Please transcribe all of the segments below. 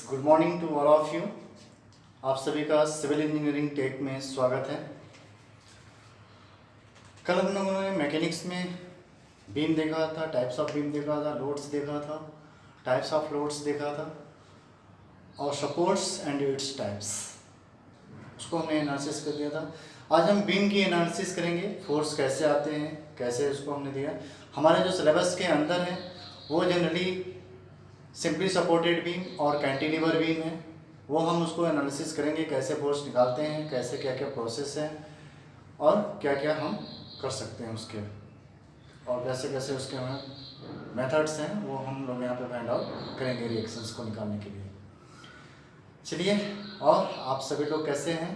Good morning to all of you. आप सभी का सिविल इंजीनियरिंग टेक में स्वागत है। कल हम लोगों ने मैकेनिक्स में बीम देखा था, टाइप्स ऑफ बीम देखा था, लोड्स देखा था, टाइप्स ऑफ लोड्स देखा था और सपोर्ट्स एंड इट्स टाइप्स, उसको हमने एनालिसिस कर दिया था। आज हम बीम की एनालिसिस करेंगे, फोर्स कैसे आते हैं, कैसे उसको हमने दिया। हमारे जो सिलेबस के अंदर है वो जनरली सिंपली सपोर्टेड बीम और कैंटिलीवर बीम है, वो हम उसको एनालिसिस करेंगे, कैसे फोर्स निकालते हैं, कैसे क्या क्या प्रोसेस है और क्या क्या हम कर सकते हैं उसके, और कैसे कैसे उसके हमें मेथड्स हैं वो हम लोग यहाँ पे फाइंड आउट करेंगे रिएक्शंस को निकालने के लिए। चलिए, और आप सभी लोग कैसे हैं?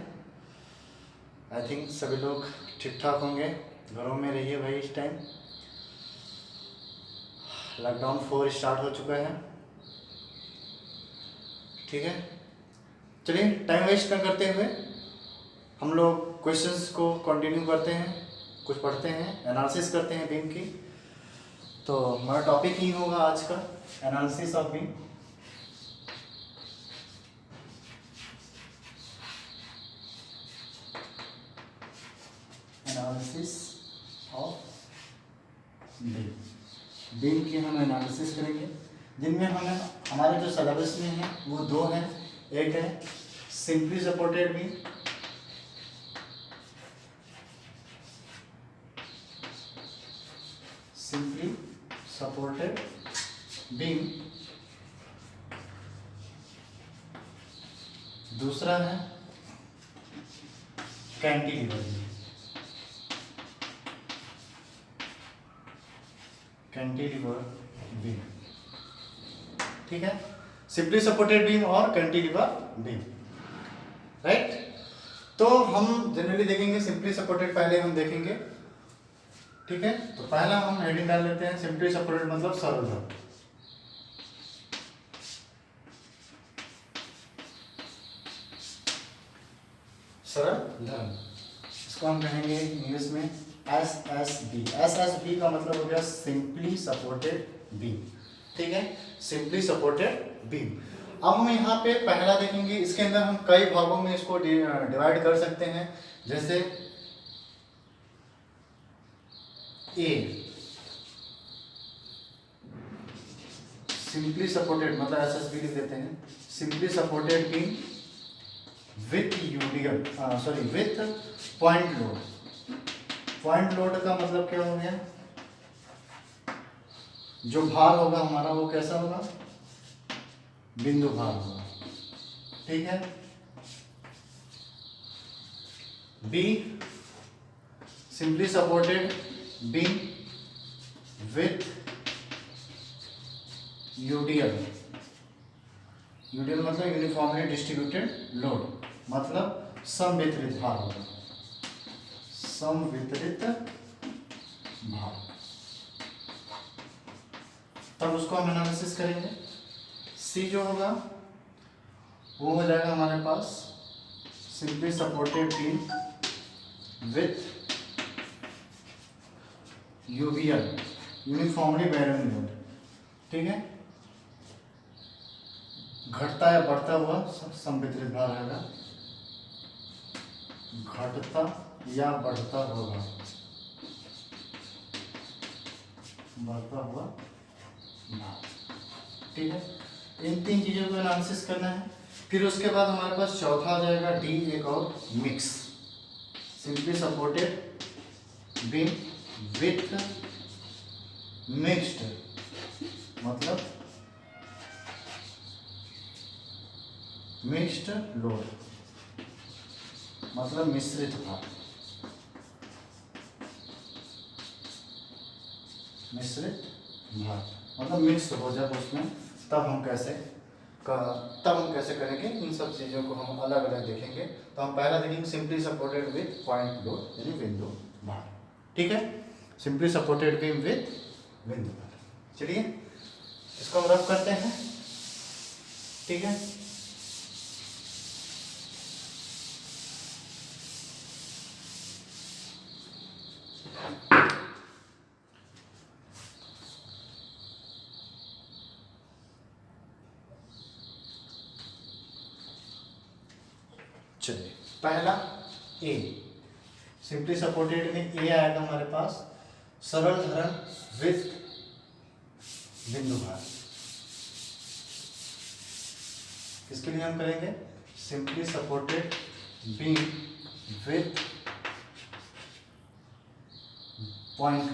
आई थिंक सभी लोग ठीक ठाक होंगे। घरों में रहिए भाई, इस टाइम लॉकडाउन 4 स्टार्ट हो चुका है, ठीक है। चलिए, टाइम वेस्ट न करते हुए हम लोग क्वेश्चंस को कंटिन्यू करते हैं, कुछ पढ़ते हैं, एनालिसिस करते हैं बीम की। तो हमारा टॉपिक ही होगा आज का analysis of beam. Analysis of beam, beam की हम एनालिसिस करेंगे, जिनमें हमें हमारे जो सिलेबस में है वो दो हैं। एक है simply supported beam, simply supported beam, दूसरा है कैंटिलीवर बीम। कैंटिलीवर बीम, ठीक है। सिंपली सपोर्टेड बीम और कैंटिलीवर बीम, राइट। तो हम जनरली देखेंगे सिंपली सपोर्टेड, पहले हम देखेंगे, ठीक है। तो पहला हम हेडिंग डाल लेते हैं, सिंपली सपोर्टेड मतलब सरल धर। सरल धर, इसको हम कहेंगे इंग्लिश में SSB। SSB का मतलब हो गया सिंपली सपोर्टेड बीम, ठीक है, सिंपली सपोर्टेड बीम। अब हम यहाँ पे पहला देखेंगे, इसके अंदर हम कई भागों में इसको डिवाइड कर सकते हैं। जैसे ए सिंपली सपोर्टेड मतलब SSB लिख देते हैं, simply supported beam with UDL, sorry with point load. Point load का मतलब क्या हो गया, जो भार होगा हमारा वो कैसा होगा, बिंदु भार होगा, ठीक है। Be simply supported beam with UDL. UDL मतलब यूनिफॉर्मली डिस्ट्रीब्यूटेड लोड, मतलब समवितरित भार होगा, समवितरित भार। तब उसको हम एनालिसिस करेंगे। सी जो होगा वो हो जाएगा हमारे पास simply supported beam with UBL, uniformly bearing load, ठीक है। घटता या बढ़ता हुआ संवितरित भार रहेगा, घटता या बढ़ता हुआ, बढ़ता हुआ भार, ठीक है। इन तीन चीज़ों को एनालिसिस करना है। फिर उसके बाद हमारे पास चौथा आ जाएगा डी, एक और mix, simply supported beam with mixed, मतलब मिक्स्ड लोड, मतलब मिश्रित भार, मिश्रित भार मतलब मिक्स हो जब उसमें, तब हम कैसे करेंगे, इन सब चीज़ों को हम अलग अलग देखेंगे। तो हम पहला देखेंगे simply supported with point load यानी बिंदु भार, ठीक है। सिंपली सपोर्टेड बीम विथ बिंदु भार। चलिए इसको हम रफ करते हैं, ठीक है। चलिए पहला ए, सिंपली सपोर्टेड में ए आएगा हमारे पास, सरल धरण विथ बिंदु भार। इसके लिए हम करेंगे simply supported beam with point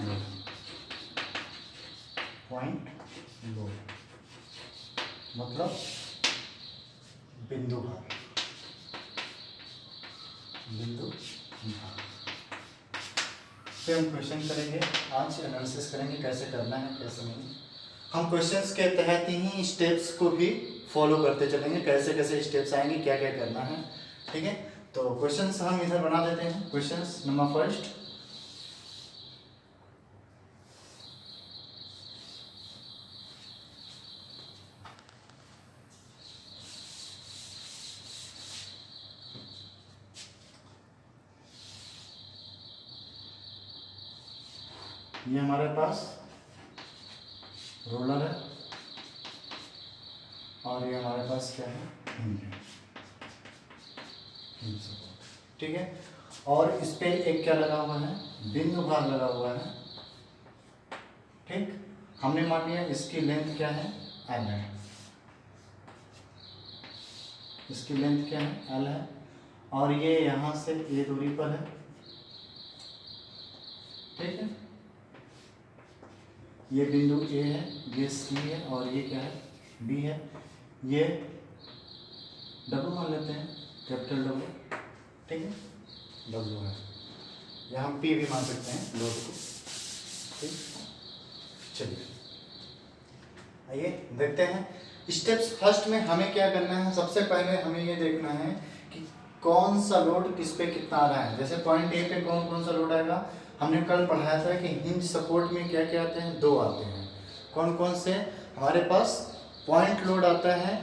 load, मतलब बिंदु भार। फिर हम क्वेश्चन करेंगे, आज एनालिसिस करेंगे कैसे करना है कैसे नहीं। हम क्वेश्चंस के तहत ही स्टेप्स को भी फॉलो करते चलेंगे, कैसे कैसे स्टेप्स आएंगे, क्या क्या करना है, ठीक है। तो क्वेश्चंस हम इधर बना देते हैं। क्वेश्चंस नंबर फर्स्ट, ये हमारे पास रोलर है और ये हमारे पास क्या है, हिंज है, ठीक है। और इस पे एक क्या लगा हुआ है, बिंदु भार लगा हुआ है, ठीक। हमने मान लिया इसकी लेंथ क्या है, एल है, इसकी लेंथ क्या है, एल है, और ये यहाँ से ए दूरी पर है, ठीक है। ये बिंदु ए है, ये सी है और ये क्या है, बी है। ये डब्ल्यू मान लेते हैं, कैपिटल डब्ल्यू, ठीक है, डब्ल्यू है। या हम पी भी मान सकते हैं लोड को, ठीक। चलिए आइए देखते हैं स्टेप्स। फर्स्ट में हमें क्या करना है, सबसे पहले हमें ये देखना है कि कौन सा लोड किस पे कितना आ रहा है। जैसे पॉइंट ए पे कौन कौन सा लोड आएगा, हमने कल पढ़ाया था कि हिंज सपोर्ट में क्या क्या आते हैं, दो आते हैं। कौन कौन से, हमारे पास पॉइंट लोड आता है,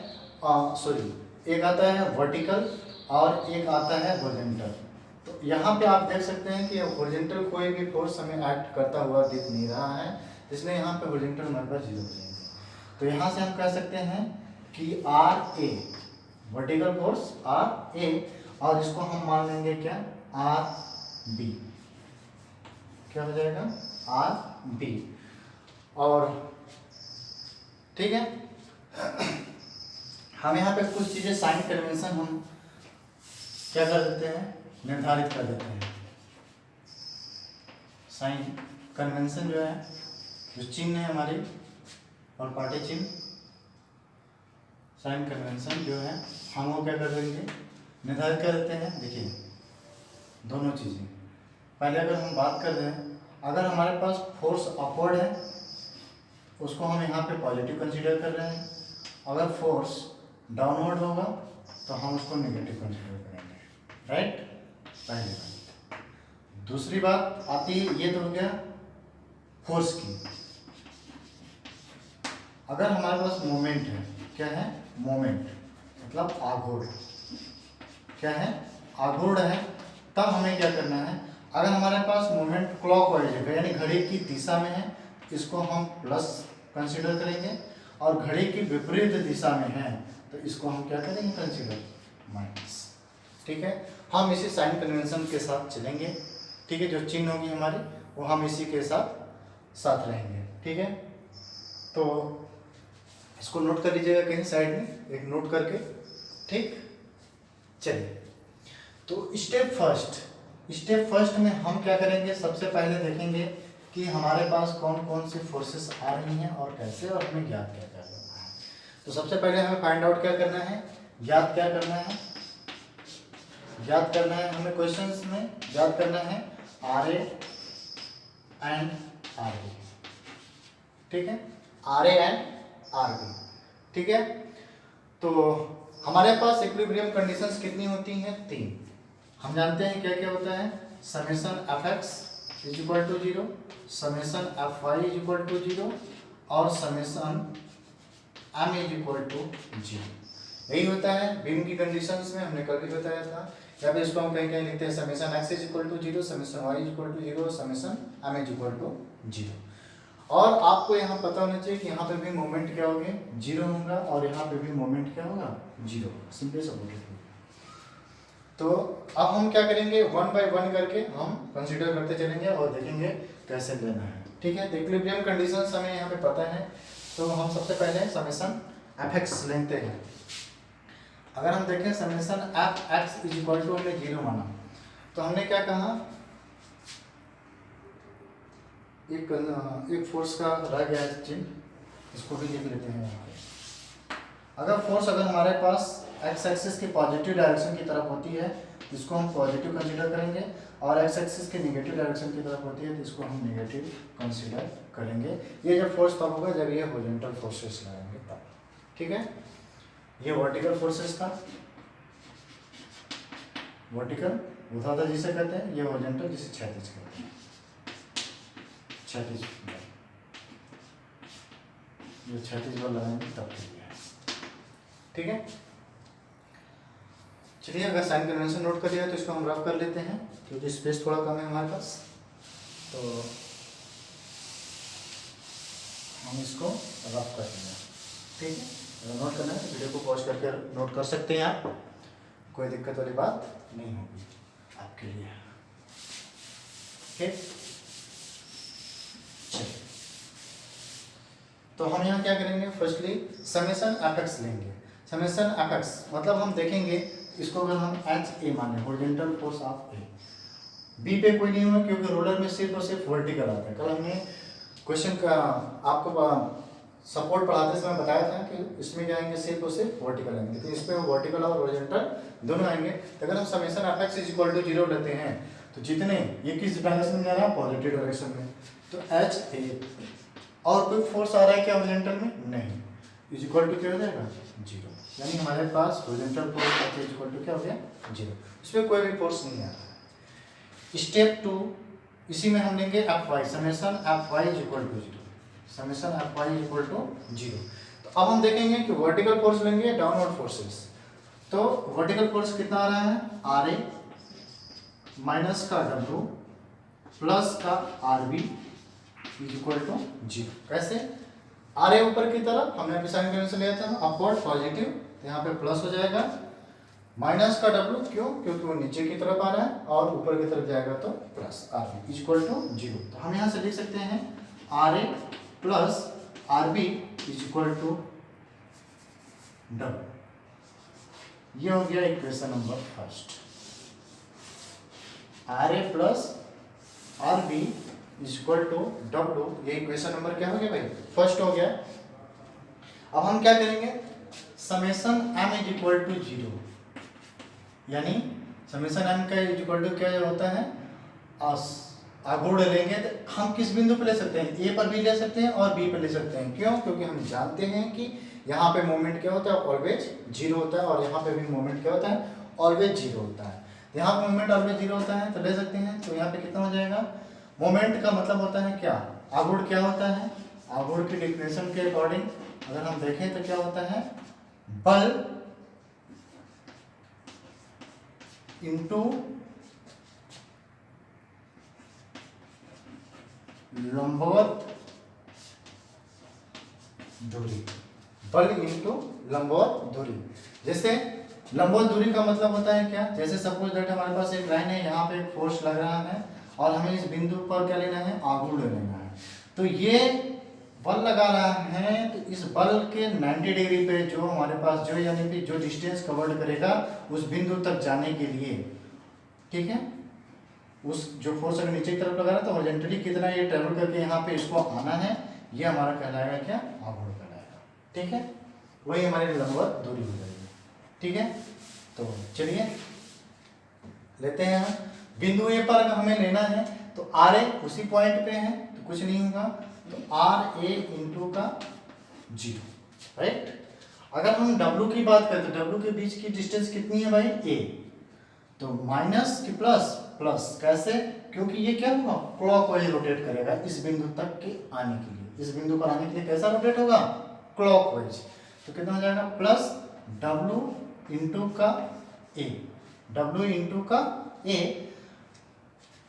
एक आता है वर्टिकल और एक आता है हॉरिजॉन्टल। तो यहाँ पे आप देख सकते हैं कि हॉरिजॉन्टल कोई भी फोर्स हमें एक्ट करता हुआ दिख नहीं रहा है, इसलिए यहाँ पे हॉरिजॉन्टल हमारे पास 0 हो जाएंगे। तो यहाँ से हम कह सकते हैं कि R A, vertical force R A, और इसको हम मान लेंगे क्या, आर बी, क्या हो जाएगा, आर बी। और ठीक है, हम यहाँ पे कुछ चीज़ें साइन कन्वेंशन हम क्या कर देते हैं, निर्धारित कर देते हैं। साइन कन्वेंशन जो है, जो चिन्ह है हमारी और पाटे चिन्ह, साइन कन्वेंशन जो है हम वो क्या कर देंगे, निर्धारित कर देते हैं। देखिए दोनों चीज़ें, पहले अगर हम बात कर रहे हैं, अगर हमारे पास फोर्स अपवर्ड है उसको हम यहाँ पे पॉजिटिव कंसीडर कर रहे हैं, अगर फोर्स डाउनवर्ड होगा तो हम उसको नेगेटिव कंसीडर करेंगे, राइट। पहली बात। दूसरी बात आती है, ये तो हो गया फोर्स की। अगर हमारे पास मोमेंट है, क्या है, मोमेंट मतलब आघूर्ण, क्या है, आघूर्ण है, तब हमें क्या करना है, अगर हमारे पास मोमेंट क्लॉकवाइज है यानी घड़ी की दिशा में है, इसको हम प्लस कंसीडर करेंगे, और घड़ी की विपरीत दिशा में है तो इसको हम क्या करेंगे, कंसीडर माइनस, ठीक है। हम इसी साइन कन्वेंशन के साथ चलेंगे, ठीक है। जो चिन्ह होगी हमारी वो हम इसी के साथ रहेंगे, ठीक है। तो इसको नोट कर लीजिएगा कहीं साइड में, एक नोट करके, ठीक। चलिए तो स्टेप फर्स्ट में हम क्या करेंगे, सबसे पहले देखेंगे कि हमारे पास कौन कौन सी फोर्सेस आ रही हैं और कैसे, और हमें ज्ञात क्या करना है। तो सबसे पहले हमें फाइंड आउट क्या करना है, ज्ञात क्या करना है, ज्ञात करना है हमें क्वेश्चंस में, ज्ञात करना है R A and R B, ठीक है, R A and R B, ठीक है। तो हमारे पास इक्विलिब्रियम कंडीशंस कितनी होती हैं, 3। हम जानते हैं क्या क्या होता है, summation F X is equal to 0, summation F Y is equal to 0 और summation M is equal to 0। यही होता है बीम की कंडीशंस में, हमने कल भी बताया था। या फिर इसको हम कहीं कहीं लिखते हैं summation X is equal to 0, summation Y is equal to 0, summation M is equal to 0। और आपको यहाँ पता होना चाहिए कि यहाँ पे भी मोमेंट क्या होंगे, 0 होगा, और यहाँ पे भी मोमेंट क्या होगा, 0, सिंपली सपोर्टेड होगा। तो अब हम क्या करेंगे, वन बाय वन करके हम कंसीडर करते चलेंगे और देखेंगे कैसे लेना है। ठीक है, तो इक्विलिब्रियम कंडीशंस हमें यहाँ पे पता है, तो हम सबसे पहले समेशन एफ एक्स लेते हैं। अगर हम देखें summation F X is equal to हमने 0 माना, तो हमने क्या कहा, एक फोर्स का रह गया है चिन्ह, इसको भी लिख लेते हैं यहाँ पे। अगर फोर्स अगर हमारे पास एक्स एक्सिस के पॉजिटिव डायरेक्शन की तरफ होती है तो इसको हम पॉजिटिव कंसीडर करेंगे, और एक्स एक्सिस के नेगेटिव डायरेक्शन की तरफ होती है तो इसको हम नेगेटिव कंसीडर करेंगे। ये जब फोर्स तब होगा जब ये हॉरिजॉन्टल फोर्सेस लगाएंगे तब। ठीक है, ये वर्टिकल फोर्सेस था, वर्टिकल ऊर्ध्वाधर जिसे कहते हैं, ये हॉरिजॉन्टल जिसे क्षैतिज कहते हैं, क्षैतिज जो क्षैतिज बल लगाएंगे तब के लिए है। ठीक है, चलिए अगर साइन कन्वेंशन नोट कर लिया तो इसको हम रफ कर लेते हैं, क्योंकि स्पेस थोड़ा कम है हमारे पास, तो हम इसको रफ कर लेंगे। ठीक है, अगर नोट करना है तो वीडियो को पॉज करके नोट कर सकते हैं आप, कोई दिक्कत वाली बात नहीं होगी आपके लिए। ठीक, चलिए तो हम यहाँ क्या करेंगे, फर्स्टली समेशन एफ एक्स लेंगे। समेशन एफ एक्स मतलब हम देखेंगे इसको, अगर हम एच ए माने horizontal force of A, B पे कोई नहीं होगा क्योंकि रोलर में सिर्फ और सिर्फ वर्टिकल आता है। कल हमने क्वेश्चन का आपको सपोर्ट पढ़ाते समय बताया था कि इसमें जाएंगे सिर्फ और सिर्फ वर्टिकल आएंगे, तो इस पे वर्टिकल और हॉरिजॉन्टल दोनों आएंगे। तो अगर हम summation F X is equal to 0 लेते हैं तो जितने ये किस डायरेक्शन में जा रहा है, पॉजिटिव डायरेक्शन में, तो एच ए और कोई फोर्स आ रहा है क्या हॉरिजॉन्टल में, नहीं, इज इक्वल टू क्या हो जाएगा, 0। यानी हमारे पास horizontal force is equal to क्या हो गया, 0, इसमें कोई भी फोर्स नहीं आ रहा है। स्टेप 2 इसी में हम लेंगे F Y, summation F Y is equal to 0, summation F Y is equal to 0। तो अब हम देखेंगे कि वर्टिकल फोर्स लेंगे, डाउनवर्ड फोर्सेस, तो वर्टिकल फोर्स कितना आ रहा है, आर ए माइनस का डब्ल्यू प्लस का R B is equal to 0। कैसे, आर ए ऊपर की तरफ हमने अभी साइन कन्वेंशन लिया था अपवर्ड पॉजिटिव, तो यहाँ पे प्लस हो जाएगा, माइनस का डब्ल्यू क्यों, क्योंकि वो नीचे की तरफ आ रहा है, और ऊपर की तरफ जाएगा तो plus R B is equal to 0। तो हम यहाँ से लिख सकते हैं R A plus R B is equal to W. ये हो गया equation number first, R A plus R B is equal to W, ये इक्वेशन नंबर क्या हो गया भाई, फर्स्ट हो गया। अब हम क्या करेंगे, summation M is equal to 0, यानी समेशन एम का इज इक्वल टू क्या होता है, आगुड़ लेंगे तो हम किस बिंदु पे ले सकते हैं, ए पर भी ले सकते हैं और बी पर ले सकते हैं। क्यों, क्योंकि हम जानते हैं कि यहाँ पे मोमेंट क्या होता है, ऑलवेज 0 होता है, और यहाँ पे भी मोमेंट क्या होता है, ऑलवेज 0 होता है। यहाँ पे मोमेंट ऑलवेज 0 होता है तो ले सकते हैं। तो यहाँ पे कितना हो जाएगा, मोमेंट का मतलब होता है क्या, आगुड़ क्या होता है, आगुड़ की डिफिनेशन के अकॉर्डिंग अगर हम देखें तो क्या होता है, बल इंटू लंबवत दूरी, बल इंटू लंबवत दूरी। जैसे लंबवत दूरी का मतलब होता है क्या, जैसे सपोज दैट हमारे पास एक लाइन है, यहाँ पे एक फोर्स लग रहा है और हमें इस बिंदु पर क्या लेना है, आगुड़ लेना है। तो ये बल लगा रहा है, तो इस बल के 90 डिग्री पे जो हमारे पास जो यानी कि जो डिस्टेंस कवर्ड करेगा उस बिंदु तक जाने के लिए, ठीक है, उस जो फोर्स अगर नीचे की तरफ लगा रहा है तो हॉरिजॉन्टली कितना ये ट्रेवल करके यहाँ पे इसको आना है, ये हमारा कहलाएगा क्या, आगुड़ कहलाएगा। ठीक है, वही हमारी लंबवत दूरी हो जाएगी। ठीक है, तो चलिए लेते हैं हम बिंदु ए पर अगर हमें लेना है तो आर ए उसी पॉइंट पे है तो कुछ नहीं होगा, तो आर ए इंटू का 0, राइट। अगर हम डब्ल्यू की बात करें तो डब्ल्यू के बीच की डिस्टेंस कितनी है भाई, ए, तो माइनस की प्लस, प्लस कैसे, क्योंकि ये क्या होगा, क्लॉकवाइज रोटेट करेगा इस बिंदु तक के आने के लिए, इस बिंदु पर आने के लिए कैसा रोटेट होगा, क्लॉकवाइज। तो कितना हो जाएगा, प्लस डब्ल्यू इंटू का ए, डब्ल्यू इंटू का ए।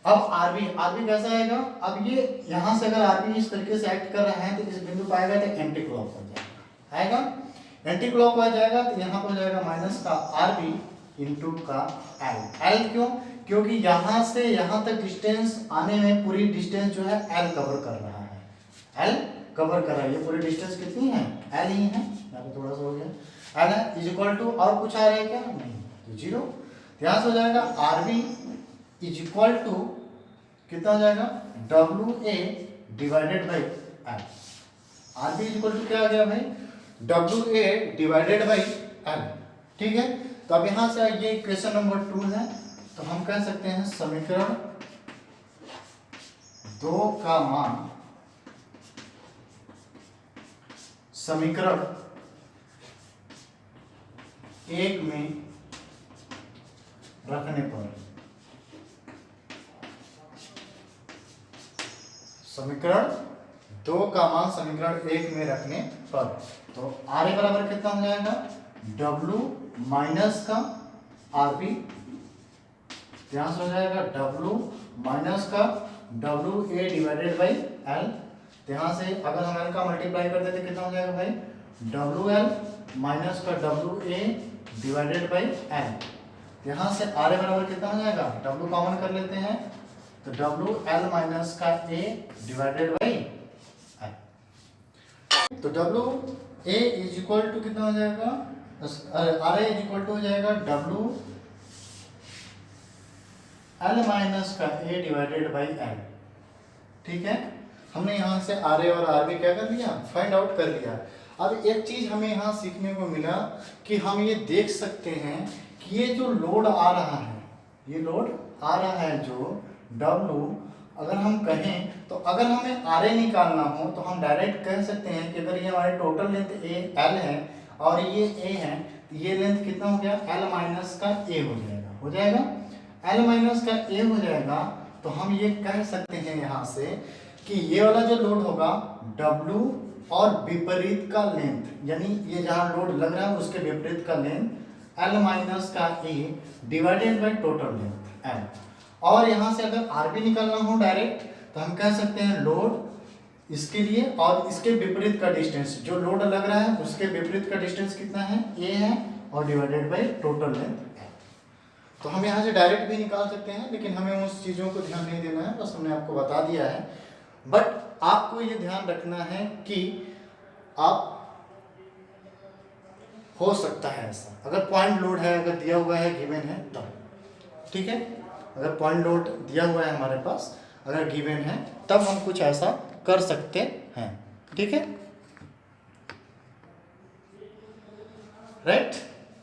अब आरबी, आरबी कैसा आएगा, अब ये यहाँ से अगर आरबी इस तरीके से एक्ट कर रहा है तो इस बिंदु पर आएगा तो एंटी क्लॉकवाइज आएगा, एंटी क्लॉकवाइज आएगा तो यहाँ पर हो जाएगा माइनस का आरबी इंटू का एल क्यों? क्योंकि यहाँ से यहाँ तक डिस्टेंस आने में पूरी डिस्टेंस जो है एल कवर कर रहा है, एल कवर कर रहा है। ये पूरी डिस्टेंस कितनी है? एल ही है। यहाँ पे थोड़ा सा हो गया, एल है इज इक्वल टू, और कुछ आ रहा है क्या? नहीं, तो जीरो। यहाँ से हो जाएगा R B is equal to कितना हो जाएगा? W A divided by L. R B is equal to क्या आ गया भाई? W A divided by L. ठीक है, तो अब यहाँ से ये क्वेश्चन नंबर 2 है, तो हम कह सकते हैं समीकरण 2 का मान समीकरण 1 में रखने पर, समीकरण 2 का मान समीकरण 1 में रखने पर, तो आर ए बराबर कितना हो जाएगा? डब्लू माइनस का आर बी, ध्यान से हो जाएगा डब्लू माइनस का W A divided by L. यहाँ से अगर हम एल का मल्टीप्लाई कर देते कितना हो जाएगा भाई? डब्लू एल माइनस का W A divided by L. यहाँ से आर ए बराबर कितना हो जाएगा? डब्लू कॉमन कर लेते हैं, तो डब्लू एल माइनस का ए डिवाइडेड बाई एल। तो W A is equal to कितना हो जाएगा? R A is equal to हो जाएगा डब्लू एल माइनस का ए डिवाइडेड बाई एल। ठीक है, हमने यहाँ से आर ए और आर बी क्या कर लिया? फाइंड आउट कर लिया। अब एक चीज हमें यहाँ सीखने को मिला कि हम ये देख सकते हैं कि ये जो लोड आ रहा है, ये लोड आ रहा है जो डब्लू, अगर हम कहें तो अगर हमें आर ए निकालना हो तो हम डायरेक्ट कह सकते हैं कि अगर ये हमारी टोटल लेंथ ए एल है और ये ए है, तो ये लेंथ कितना हो गया? एल माइनस का ए हो जाएगा, हो जाएगा एल माइनस का ए हो जाएगा। तो हम ये कह सकते हैं यहाँ से कि ये वाला जो लोड होगा W और विपरीत का लेंथ, यानी ये जहाँ लोड लग रहा है उसके विपरीत का लेंथ L माइनस का A divided by total length L। और यहाँ से अगर RB निकालना हो डायरेक्ट तो हम कह सकते हैं लोड इसके लिए और इसके विपरीत का डिस्टेंस, जो लोड लग रहा है उसके विपरीत का डिस्टेंस कितना है? A है, और डिवाइडेड बाई टोटल लेंथ। तो हम यहाँ से डायरेक्ट भी निकाल सकते हैं, लेकिन हमें उस चीज़ों को ध्यान नहीं देना है, बस हमने आपको बता दिया है। बट आपको ये ध्यान रखना है कि आप, हो सकता है ऐसा अगर पॉइंट लोड है, अगर दिया हुआ है गिवन है तब, ठीक है, अगर पॉइंट लोड दिया हुआ है हमारे पास, अगर गिवन है तब हम कुछ ऐसा कर सकते हैं। ठीक है, राइट।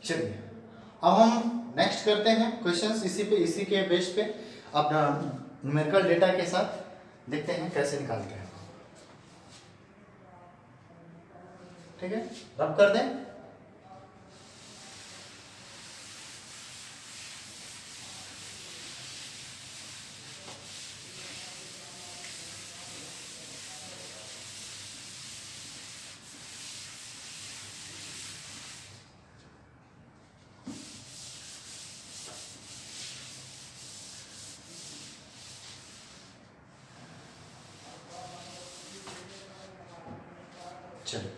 चलिए अब हम नेक्स्ट करते हैं क्वेश्चंस इसी के बेस पे अपना न्यूमेरिकल डेटा के साथ देखते हैं कैसे निकालते हैं। ठीक है, रब कर दें। चलिए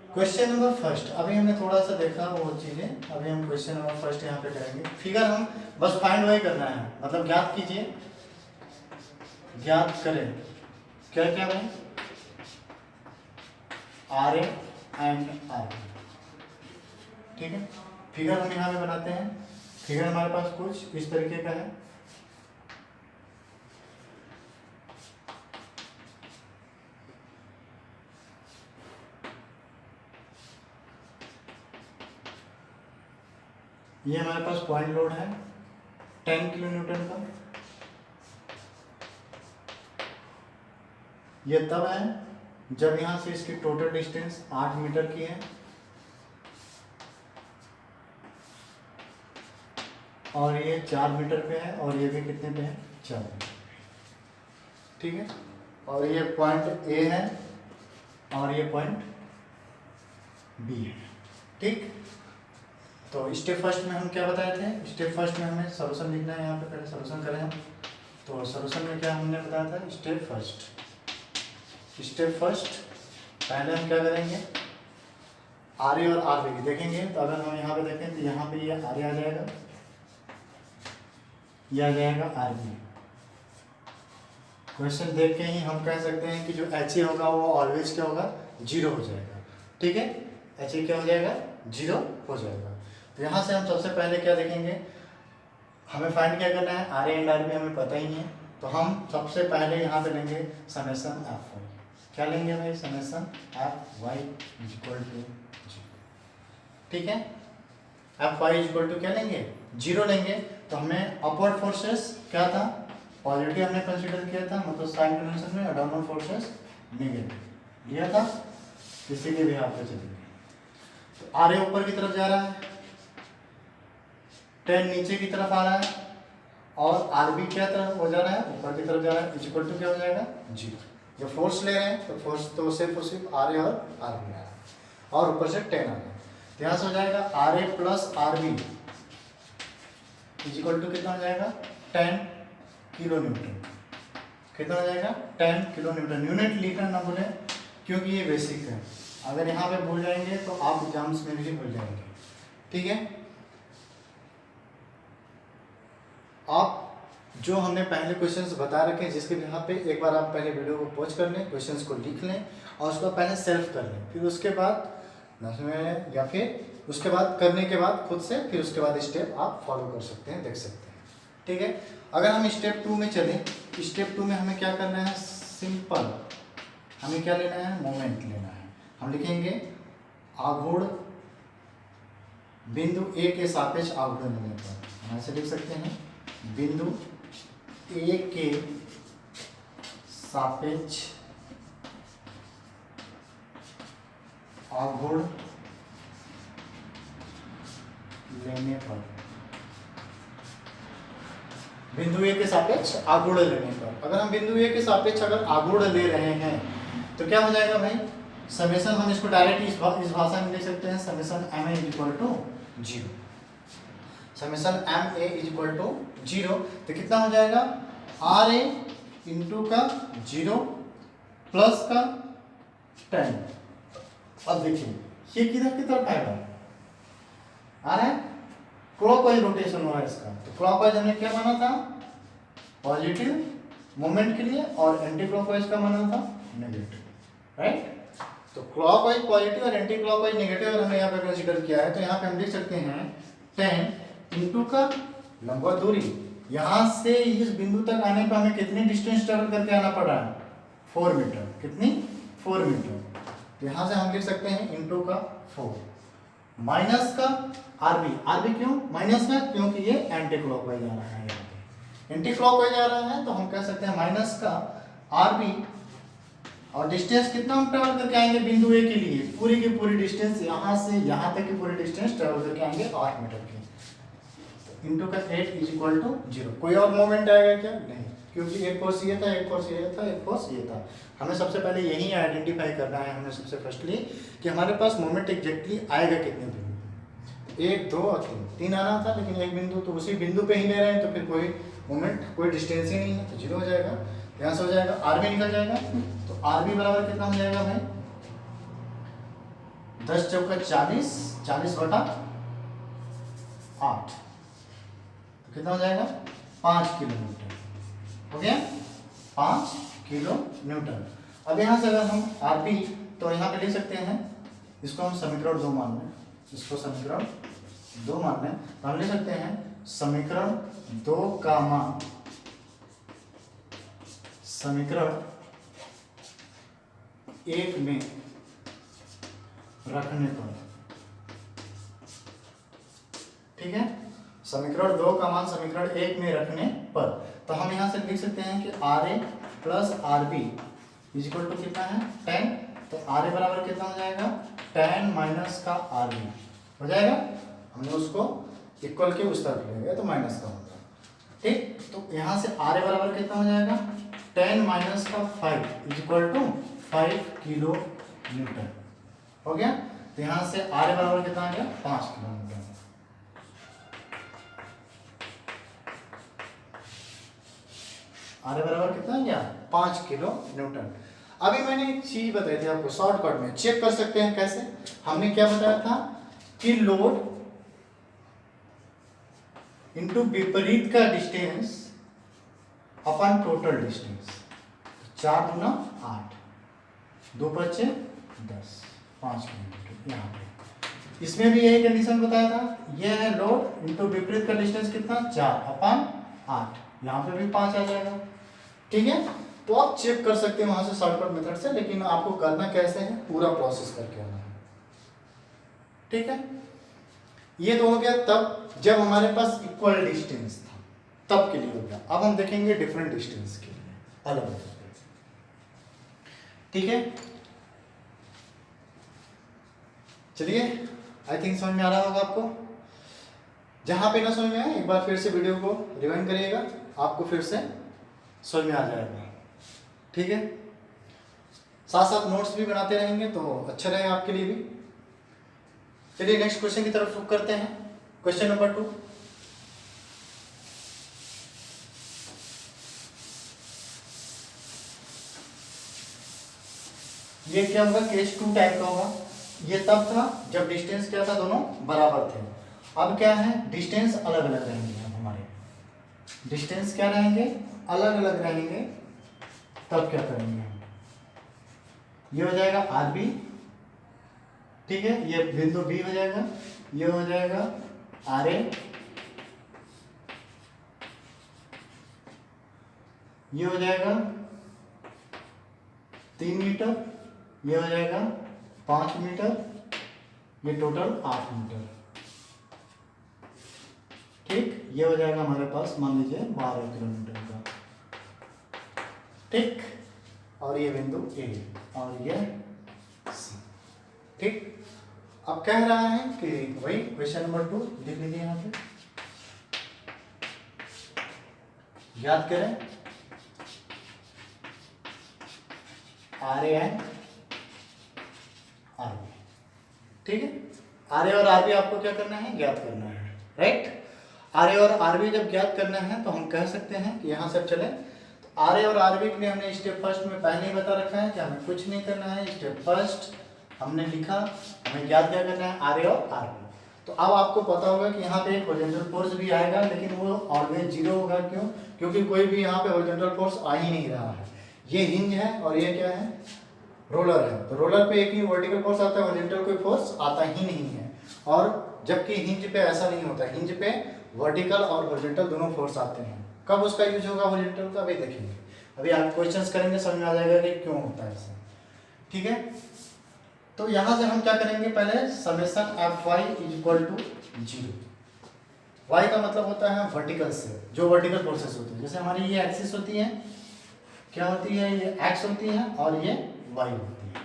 क्वेश्चन नंबर फर्स्ट, अभी हमने थोड़ा सा देखा वो चीजें, अभी हम क्वेश्चन नंबर फर्स्ट यहाँ पे करेंगे। फिगर हम बस फाइंड वही करना है, मतलब ज्ञात कीजिए, ज्ञात करें क्या क्या भाई? R A and R B. ठीक है, फिगर हम यहाँ पे बनाते हैं। फिगर हमारे पास कुछ इस तरीके का है। ये हमारे पास पॉइंट लोड है 10 किलो न्यूटन का। ये तब है जब यहाँ से इसकी टोटल डिस्टेंस 8 मीटर की है और ये 4 मीटर पे है और ये भी कितने पे है? 4 मीटर। ठीक है, और ये पॉइंट ए है और ये पॉइंट बी है। ठीक, तो स्टेप फर्स्ट में हम क्या बताए थे? स्टेप फर्स्ट में हमें सॉल्यूशन लिखना है। यहाँ पे पहले सॉल्यूशन करें हम, तो सॉल्यूशन में क्या हमने बताया था? स्टेप फर्स्ट पहले हम क्या करेंगे, आर ए और आर बी देखेंगे। तो अगर हम यहाँ पे देखें तो यहाँ पे ये आर ए आ जाएगा, ये आ जाएगा आर बी। क्वेश्चन देख के ही हम कह सकते हैं कि जो एच ए होगा वो ऑलवेज क्या होगा, जीरो हो जाएगा। ठीक है, एच ए क्या हो जाएगा, जीरो हो जाएगा। तो यहाँ से हम सबसे पहले क्या देखेंगे, हमें फाइंड क्या करना है, R A and R B हमें पता ही है। तो हम सबसे पहले यहाँ पे लेंगे समेशन एफ वाई। क्या लेंगे भाई, summation F Y equal to zero. ठीक है, एफ वाई इक्वल टू क्या लेंगे, जीरो लेंगे। तो हमें अपवर्ड फोर्सेस क्या था, पॉजिटिव हमने कंसीडर किया था, मतलब साइन कन्वेंशन में, डाउनवर्ड फोर्सेस नेगेटिव लिया था। इसीलिए भी आपको चलेंगे। तो आर ए ऊपर की तरफ जा रहा है, 10 नीचे की तरफ आ रहा है, और आर बी क्या तरफ हो जा रहा है, ऊपर की तरफ जा रहा है, इक्वल टू क्या हो जाएगा, जीरो। जो फोर्स ले रहे हैं तो फोर्स तो सिर्फ और सिर्फ आर ए और आर बी आ रहा है, और ऊपर से 10 आ रहा है। तो यहाँ से हो जाएगा R A plus R B equal to कितना हो जाएगा, 10 किलो न्यूटन। कितना हो जाएगा, 10 किलो न्यूटन। यूनिट लीटर ना भूलें, क्योंकि ये बेसिक है। अगर यहाँ पे भूल जाएंगे तो आप एग्जाम्स में भी भूल जाएंगे। ठीक है, आप जो हमने पहले क्वेश्चंस बता रखे, जिसके यहाँ पे एक बार आप पहले वीडियो को पॉज कर लें, क्वेश्चंस को लिख लें, और उसको पहले सेल्फ कर लें, फिर उसके बाद या फिर उसके बाद करने के बाद खुद से, फिर उसके बाद स्टेप आप फॉलो कर सकते हैं, देख सकते हैं। ठीक है, अगर हम स्टेप 2 में चलें, स्टेप 2 में हमें क्या करना है, सिंपल हमें क्या लेना है, मोमेंट लेना है। हम लिखेंगे आघूर्ण बिंदु ए के सापेक्ष आघूर्ण लेने पर, हम ऐसे लिख सकते हैं, बिंदु ए के सापेक्ष आघूर्ण लेने पर, बिंदु ए के सापेक्ष आघूर्ण लेने पर। अगर हम बिंदु ए के सापेक्ष अगर आघूर्ण ले रहे हैं तो क्या हो जाएगा भाई, समेशन हम इसको डायरेक्ट इस भाषा में लिख सकते हैं, summation M A equal to zero. Summation M A equal to zero. तो कितना हो जाएगा, आर ए इंटू का जीरो प्लस का 10। अब देखिए ये किधर की तरफ आएगा, आ रहा है क्लॉकवाइज रोटेशन हो रहा है इसका। तो क्लॉकवाइज हमने क्या माना था, पॉजिटिव मोमेंट के लिए, और एंटी क्लॉकवाइज का माना था नेगेटिव, राइट। तो क्लॉकवाइज पॉजिटिव और एंटी क्लॉकवाइज नेगेटिव अगर हमने यहाँ पे कंसीडर किया है, तो यहाँ पे हम लिख सकते हैं 10 इंटू का लंबवत दूरी, यहाँ से इस बिंदु तक आने पर हमें कितनी डिस्टेंस ट्रेवल करके आना पड़ रहा है, 4 मीटर। कितनी, 4 मीटर। तो यहाँ से हम लिख सकते हैं इंटू का 4 माइनस का आरबी क्यों माइनस का, क्योंकि ये एंटी क्लॉकवाइज आ रहा है, एंटी क्लॉकवाइज आ रहा है, तो हम कह सकते हैं माइनस का आरबी। और डिस्टेंस कितना हम ट्रेवल करके आएंगे बिंदु ए के लिए, पूरी की पूरी डिस्टेंस यहाँ से यहाँ तक की पूरी डिस्टेंस ट्रेवल करके आएंगे 8 मीटर की। इंटू का 8 इज इक्वल टू 0। कोई और मोमेंट आएगा क्या, नहीं, क्योंकि एक फोर्स ये था, एक फोर्स ये था, एक फोर्स ये था। हमें सबसे पहले यही आइडेंटिफाई करना है, हमें सबसे फर्स्टली कि हमारे पास मोमेंट एग्जैक्टली आएगा कितने बिंदु, 1 2 और 3 आना था, लेकिन एक बिंदु, तो उसी बिंदु पे ही ले रहे हैं, तो फिर कोई मोमेंट, कोई डिस्टेंस ही नहीं है, तो 0 हो जाएगा। यहाँ से हो जाएगा आरबी निकल जाएगा। तो आरबी बराबर कितना हो जाएगा भाई, 10 चौका 40, 40 बटा 8, तो कितना हो जाएगा 5 किलो न्यूटन। हो गया 5 किलो न्यूटन। अब यहाँ से अगर हम आरबी, तो यहाँ पे लिख सकते हैं, इसको हम समीकरण 2 मान लें, इसको समीकरण 2 मान लें, तो हम लिख सकते हैं समीकरण 2 का मान समीकरण 1 में रखने पर, ठीक है, समीकरण 2 का मान समीकरण 1 में रखने पर, तो हम यहाँ से लिख सकते हैं कि R A plus R B equal to कितना है 10। तो आर ए बराबर कितना हो जाएगा 10 माइनस का आर बी हो जाएगा। हमने उसको इक्वल के उस तरफ ले गया तो माइनस का होगा, ठीक। तो यहाँ से आर ए बराबर कितना हो जाएगा 10 माइनस का 5 इक्वल टू 5 किलो न्यूटन। हो गया। तो यहाँ से आर ए बराबर कितना आ गया 5 किलो न्यूटन। आर ए बराबर कितना आ गया 5 किलो न्यूटन। अभी मैंने एक चीज बताई थी आपको शॉर्टकट में, चेक कर सकते हैं कैसे। हमने क्या बताया था कि लोड इनटू विपरीत का डिस्टेंस अपन टोटल डिस्टेंस, 4 गुना 8, 2 5 10, 5 किलोमीटर। यहाँ पे इसमें भी यही कंडीशन बताया था, यह है लोड इनटू विपरीत का डिस्टेंस कितना 4/8, यहाँ पे भी 5 आ जाएगा। ठीक है, तो आप चेक कर सकते हैं वहां से शॉर्टकट मेथड से, लेकिन आपको करना कैसे है, पूरा प्रोसेस करके आना है। ठीक है, ये तो हो गया तब जब हमारे पास इक्वल डिस्टेंस था, तब के लिए हो गया। अब हम देखेंगे डिफरेंट डिस्टेंस के लिए अलग अलग। ठीक है, चलिए, आई थिंक समझ में आ रहा होगा आपको। जहां पे ना समझ में आए एक बार फिर से वीडियो को रिवाइंड करिएगा, आपको फिर से समझ में आ जाएगा। ठीक है, साथ साथ नोट्स भी बनाते रहेंगे तो अच्छा रहेगा आपके लिए भी। चलिए नेक्स्ट क्वेश्चन की तरफ रुख करते हैं। क्वेश्चन नंबर 2, ये क्या होगा, केस 2 टाइप का होगा। ये तब था जब डिस्टेंस क्या था, दोनों बराबर थे। अब क्या है, डिस्टेंस अलग अलग रहेंगे। अब हमारे डिस्टेंस क्या रहेंगे, अलग अलग रहेंगे। तब क्या करेंगे हम, ये हो जाएगा आर बी, ठीक है, ये बिंदु बी हो जाएगा, ये हो जाएगा आर ए, ये हो जाएगा 3 मीटर, ये हो जाएगा 5 मीटर, ये टोटल 8 मीटर। ठीक, ये हो जाएगा हमारे पास मान लीजिए 12 किलोमीटर का। ठीक, और ये बिंदु ए और ये सी। ठीक, अब कह रहा है कि वही क्वेश्चन नंबर 2 लिख लीजिए यहाँ पे, याद करें R A and R B. ठीक है, आर ए और आर बी आपको क्या करना है, ज्ञात करना है, राइट। आर ए और आर बी जब ज्ञात करना है तो हम कह सकते हैं कि यहाँ से चले तो आर ए और आर बी के लिए हमने स्टेप फर्स्ट में पहले ही बता रखा है कि हमें कुछ नहीं करना है। स्टेप फर्स्ट हमने लिखा, हमें ज्ञात क्या करना है, आर ए और आर बी। तो अब आपको पता होगा कि यहाँ पे एक हॉरिजॉन्टल फोर्स भी आएगा, लेकिन वो ऑलवेज 0 होगा। क्यों, क्योंकि कोई भी यहाँ पे हॉरिजॉन्टल फोर्स आ ही नहीं रहा है। ये हिंज है और ये क्या है, रोलर है। तो रोलर पे एक ही वर्टिकल फोर्स आता है, हॉरिजॉन्टल कोई फोर्स आता ही नहीं है। और जबकि हिंज पे ऐसा नहीं होता, हिंज पे वर्टिकल और हॉरिजॉन्टल दोनों फोर्स आते हैं। कब उसका यूज होगा हॉरिजॉन्टल का, अभी देखेंगे। अभी आप क्वेश्चंस करेंगे समझ में आ जाएगा कि क्यों होता है ऐसा। ठीक है, तो यहां से हम क्या करेंगे, पहले summation F Y equal to 0। Y का मतलब होता है वर्टिकल से, जो वर्टिकल फोर्सेस होती है। जैसे हमारी ये एक्सिस होती है, क्या होती है, ये एक्स होती है और ये वाई होती है।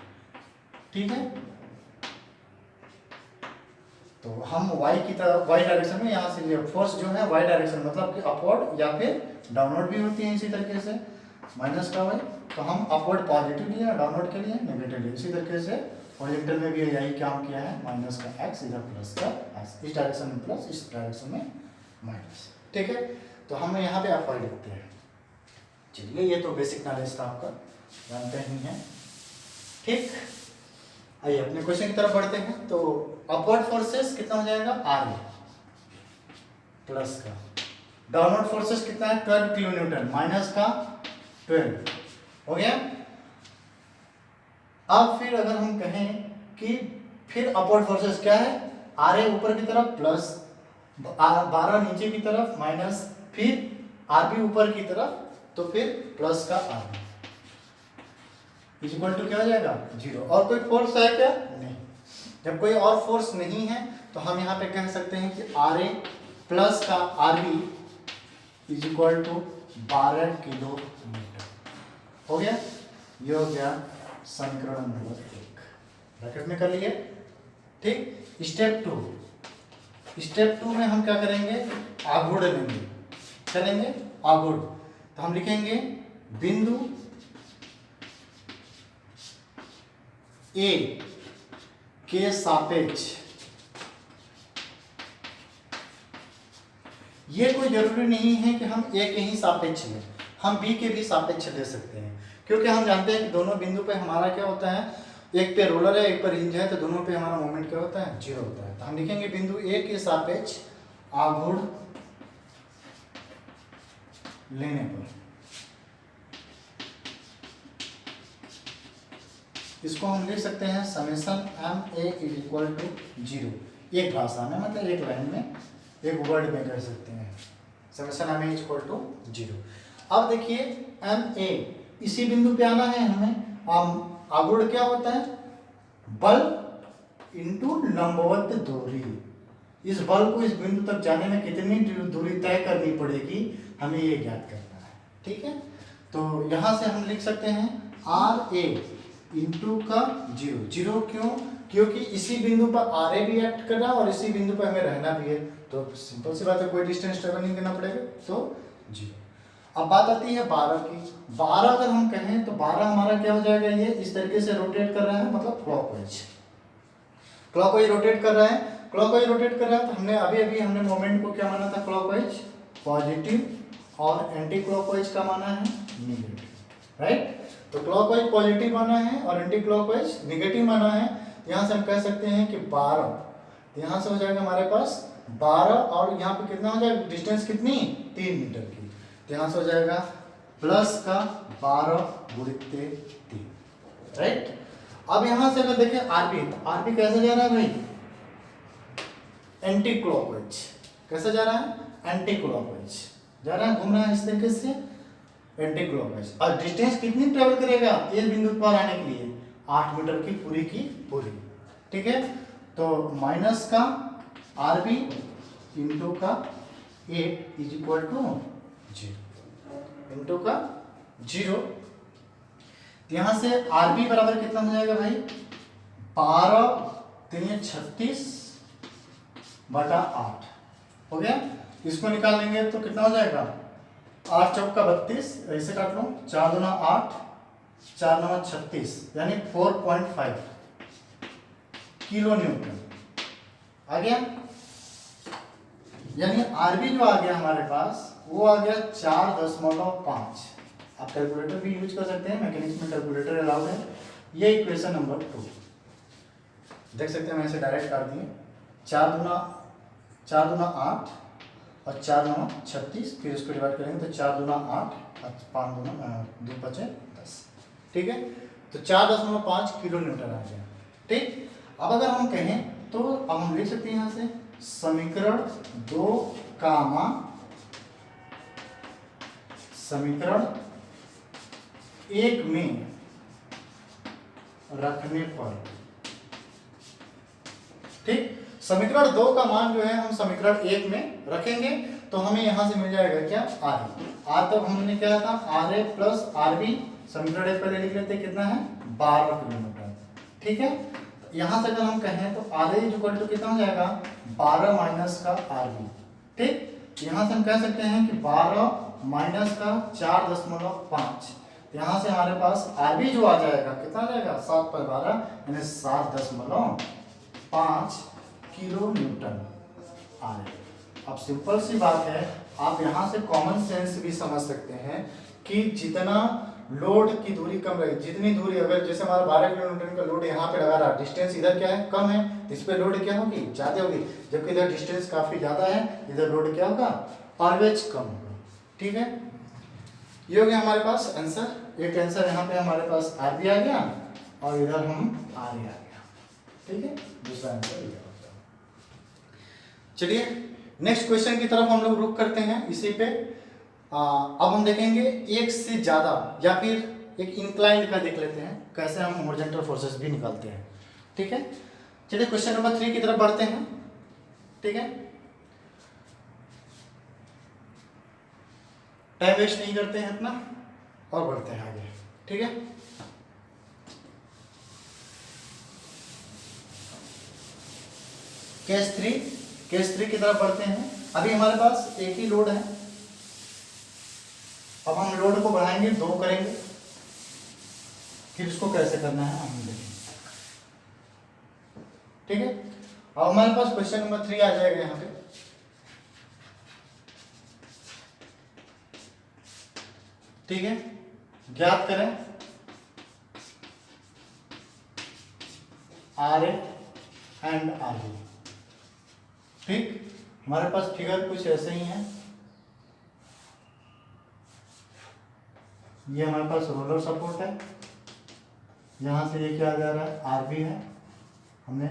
ठीक है, तो हम वाई की तरफ, वाई डायरेक्शन में, यहाँ से ये फोर्स जो है वाई डायरेक्शन मतलब कि अपवर्ड या फिर डाउनवर्ड भी होती है। इसी तरीके से माइनस का वाई, तो हम अपवर्ड पॉजिटिव लिए, डाउनवर्ड के लिए नेगेटिव लिए। इसी तरीके से हॉरिजॉन्टल में भी यही काम किया है, माइनस का एक्स इधर प्लस का एक्स, इस डायरेक्शन में प्लस, इस डायरेक्शन में माइनस। ठीक है, तो हम यहाँ पे एफ वाई लिखते हैं। चलिए, ये तो बेसिक नॉलेज था आपका, जानते ही हैं। ठीक, आइए अपने क्वेश्चन की तरफ बढ़ते हैं। तो अपवर्ड फोर्सेस कितना हो जाएगा, आर ए प्लस का, डाउनवर्ड फोर्सेस कितना है 12 किलो न्यूटन, माइनस का 12 हो गया। अब फिर अगर हम कहें कि फिर अपवर्ड फोर्सेस क्या है, आर ए ऊपर की तरफ प्लस 12 नीचे की तरफ माइनस, फिर आर बी ऊपर की तरफ, तो फिर प्लस का आर बी इक्वल टू क्या हो जाएगा 0। और कोई फोर्स है क्या, नहीं। जब कोई और फोर्स नहीं है तो हम यहाँ पे कह सकते हैं कि आर ए प्लस का R B is equal to 12 kilometre हो गया। ये हो गया समीकरण नंबर 1, ब्रैकेट में कर लिए। ठीक, स्टेप 2 में हम क्या करेंगे, आघूर्ण लेंगे। क्या लेंगे, आघूर्ण। तो हम लिखेंगे बिंदु ए के सापेक्ष, ये कोई जरूरी नहीं है कि हम ए के ही सापेक्ष लें, हम बी के भी सापेक्ष ले सकते हैं। क्योंकि हम जानते हैं कि दोनों बिंदु पे हमारा क्या होता है, एक पे रोलर है एक पर हिंज है, तो दोनों पे हमारा मोमेंट क्या होता है, 0 होता है। तो हम लिखेंगे बिंदु ए के सापेक्ष आघूर्ण लेने पर, इसको हम लिख सकते हैं summation M A equal to 0। एक भाषा में मतलब एक लाइन में एक वर्ड में कर सकते हैं, summation M A equal to 0। अब देखिए एम ए इसी बिंदु पे आना है हमें। आघूर्ण क्या होता है, बल इंटू लंबवत दूरी। इस बल को इस बिंदु तक जाने में कितनी दूरी तय करनी पड़ेगी, हमें ये ज्ञात करना है। ठीक है, तो यहाँ से हम लिख सकते हैं आर ए इंटू का 0। 0 क्यों, क्योंकि इसी बिंदु पर आर ए भी एक्ट कर रहा है और इसी बिंदु पर हमें रहना भी है, तो सिंपल सी बात है, कोई डिस्टेंस ट्रेवल नहीं करना पड़ेगा, तो 0। अब बात आती है 12 की। 12 अगर हम कहें तो 12 हमारा क्या हो जाएगा, ये इस तरीके से रोटेट कर रहा है, मतलब क्लॉकवाइज रोटेट कर रहा है। क्लॉकवाइज रोटेट कर रहा है, तो हमने अभी हमने मोमेंट को क्या माना था, क्लॉकवाइज पॉजिटिव, और एंटी क्लॉकवाइज का माना है नेगेटिव, राइट। तो क्लॉकवाइज पॉजिटिव माना है और एंटी क्लॉकवाइज नेगेटिव माना है। यहाँ से हम कह सकते हैं कि 12, तो यहाँ से हो जाएगा हमारे पास 12, और यहाँ पे कितना हो जाएगा, डिस्टेंस कितनी, 3 मीटर की, तो यहाँ से हो जाएगा प्लस का 12 गुणित 3, राइट। अब यहाँ से अगर देखें आरबी, तो आरबी कैसे जा रहा है भाई, एंटी क्लॉकवाइज। कैसे जा रहा है, एंटी क्लॉकवाइज जा रहा है, घूम रहा है इस तरीके से एंटी क्लॉकवाइज। और डिस्टेंस कितनी ट्रेवल करेगा इस बिंदु पर आने के लिए, 8 मीटर की पूरी। ठीक है, तो माइनस का आरबी इंटू का 8 इज इक्वल टू 0, इंटू का 0। यहां से आरबी बराबर कितना हो जाएगा भाई, 12 3 36 बटा 8 हो गया। इसको निकाल लेंगे तो कितना हो जाएगा, 8 चौका 32, ऐसे काट लो, 4 दूना 8, 4 9 36, यानी 4.5 किलो न्यूटन आ गया। यानी आरबी जो आ गया हमारे पास, वो आ गया 4.5। आप कैलकुलेटर भी यूज कर सकते हैं, मैकेनिक्स में कैलकुलेटर अलाउड है। ये इक्वेशन नंबर 2 देख सकते हैं, मैं इसे डायरेक्ट काट दिए, 4 दूना 8 और 4 9 36, फिर इसको डिवाइड करेंगे तो 4 दूना 8 और 5 दूना 2 बचे 10। ठीक है, तो 4.5 किलो न्यूटन आ गया। ठीक, अब अगर हम कहें तो अब हम लिख सकते हैं यहाँ से समीकरण 2 कामा समीकरण 1 में रखने पर। ठीक, समीकरण 2 का मान जो है हम समीकरण 1 में रखेंगे तो हमें यहां से मिल जाएगा क्या, आर तक हमने क्या था, R A plus R B. समीकरण 1 पहले लिख लेते हैं, कितना है 12 किलोमीटर। ठीक है, यहां से अगर हम कहें तो आर ए इक्वल टू कितना हो जाएगा, 12 माइनस का आर बी। ठीक, यहां से हम कह सकते हैं कि 12 माइनस का 4.5, यहां से हमारे पास आर बी जो आ जाएगा कितना आ जाएगा, 7 पर 12 यानी 7.5 किलो न्यूटन आए। अब सिंपल सी बात है, आप यहाँ से कॉमन सेंस भी समझ सकते हैं कि जितना लोड की दूरी कम रहेगी, जितनी दूरी अगर जैसे हमारा 12 किलो न्यूटन का लोड यहाँ पे लगा रहा, डिस्टेंस इधर क्या है, कम है, इस पे लोड क्या होगी, ज़्यादा होगी। जबकि इधर डिस्टेंस काफ़ी ज़्यादा है, इधर लोड क्या होगा, ऑलवेज कम होगा। ठीक है, ये हो गया हमारे पास आंसर। एक आंसर यहाँ पे हमारे पास आर बी आ गया और इधर हम आर ए आ गया। ठीक है, दूसरा आंसर ये। चलिए नेक्स्ट क्वेश्चन की तरफ हम लोग रुक करते हैं इसी पे। अब हम देखेंगे एक से ज्यादा या फिर एक इंक्लाइंड का देख लेते हैं, कैसे हम हॉरिजॉन्टल फोर्सेस भी निकालते हैं। ठीक है, चलिए क्वेश्चन नंबर 3 की तरफ बढ़ते हैं। ठीक है, टाइम वेस्ट नहीं करते हैं अपना और बढ़ते हैं आगे। ठीक है, केस 3 की तरफ बढ़ते हैं। अभी हमारे पास एक ही लोड है, अब हम लोड को बढ़ाएंगे, 2 करेंगे, फिर इसको कैसे करना है हम देखेंगे। ठीक है, अब हमारे पास क्वेश्चन नंबर 3 आ जाएगा यहाँ पे। ठीक है, ज्ञात करें R A and R B. ठीक, हमारे पास फिगर कुछ ऐसे ही है। ये हमारे पास रोलर सपोर्ट है, यहाँ से ये क्या जा रहा है, आर बी है, हमने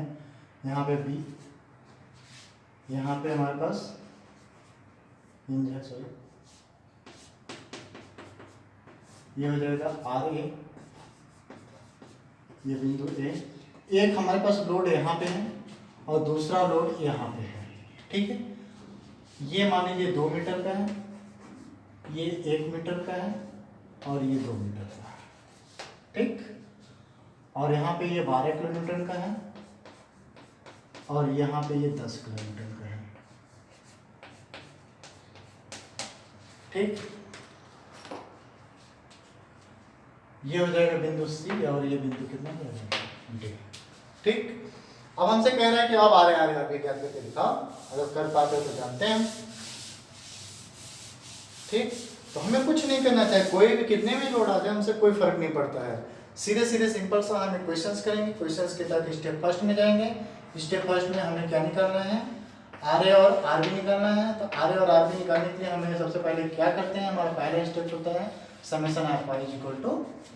यहाँ पे बी, यहाँ पे हमारे पास हिंज है, सॉरी, ये हो जाएगा आर ए, ये बिंदु ए। एक हमारे पास लोड यहाँ पे है और दूसरा लोड यहाँ पे है। ठीक है, ये मान लीजिए 2 मीटर का है, ये 1 मीटर का है और ये 2 मीटर का है। ठीक, और यहाँ पे ये 12 किलोमीटर का है और यहाँ पे ये 10 किलोमीटर का है। ठीक, ये हो जाएगा बिंदु सी और ये बिंदु कितना हो जाएगा, डी। ठीक, अब हमसे कह रहा है कि आप आ रहे आगे ज्ञात करके दिखाओ, अगर कर पाते तो जानते हैं। ठीक, तो हमें कुछ नहीं करना चाहिए, कोई भी कितने भी लोड आ जाए हमसे कोई फर्क नहीं पड़ता है। सीधे सीधे सिंपल सा हमें क्वेश्चंस करेंगे, क्वेश्चंस के तहत स्टेप फर्स्ट में जाएंगे। स्टेप फर्स्ट में हमें क्या निकालना है, आर ए और आर बी निकालना है। तो आर ए और आर बी निकालने के लिए हमें सबसे पहले क्या करते हैं, हमारा पहला स्टेप होता है summation F Y is equal to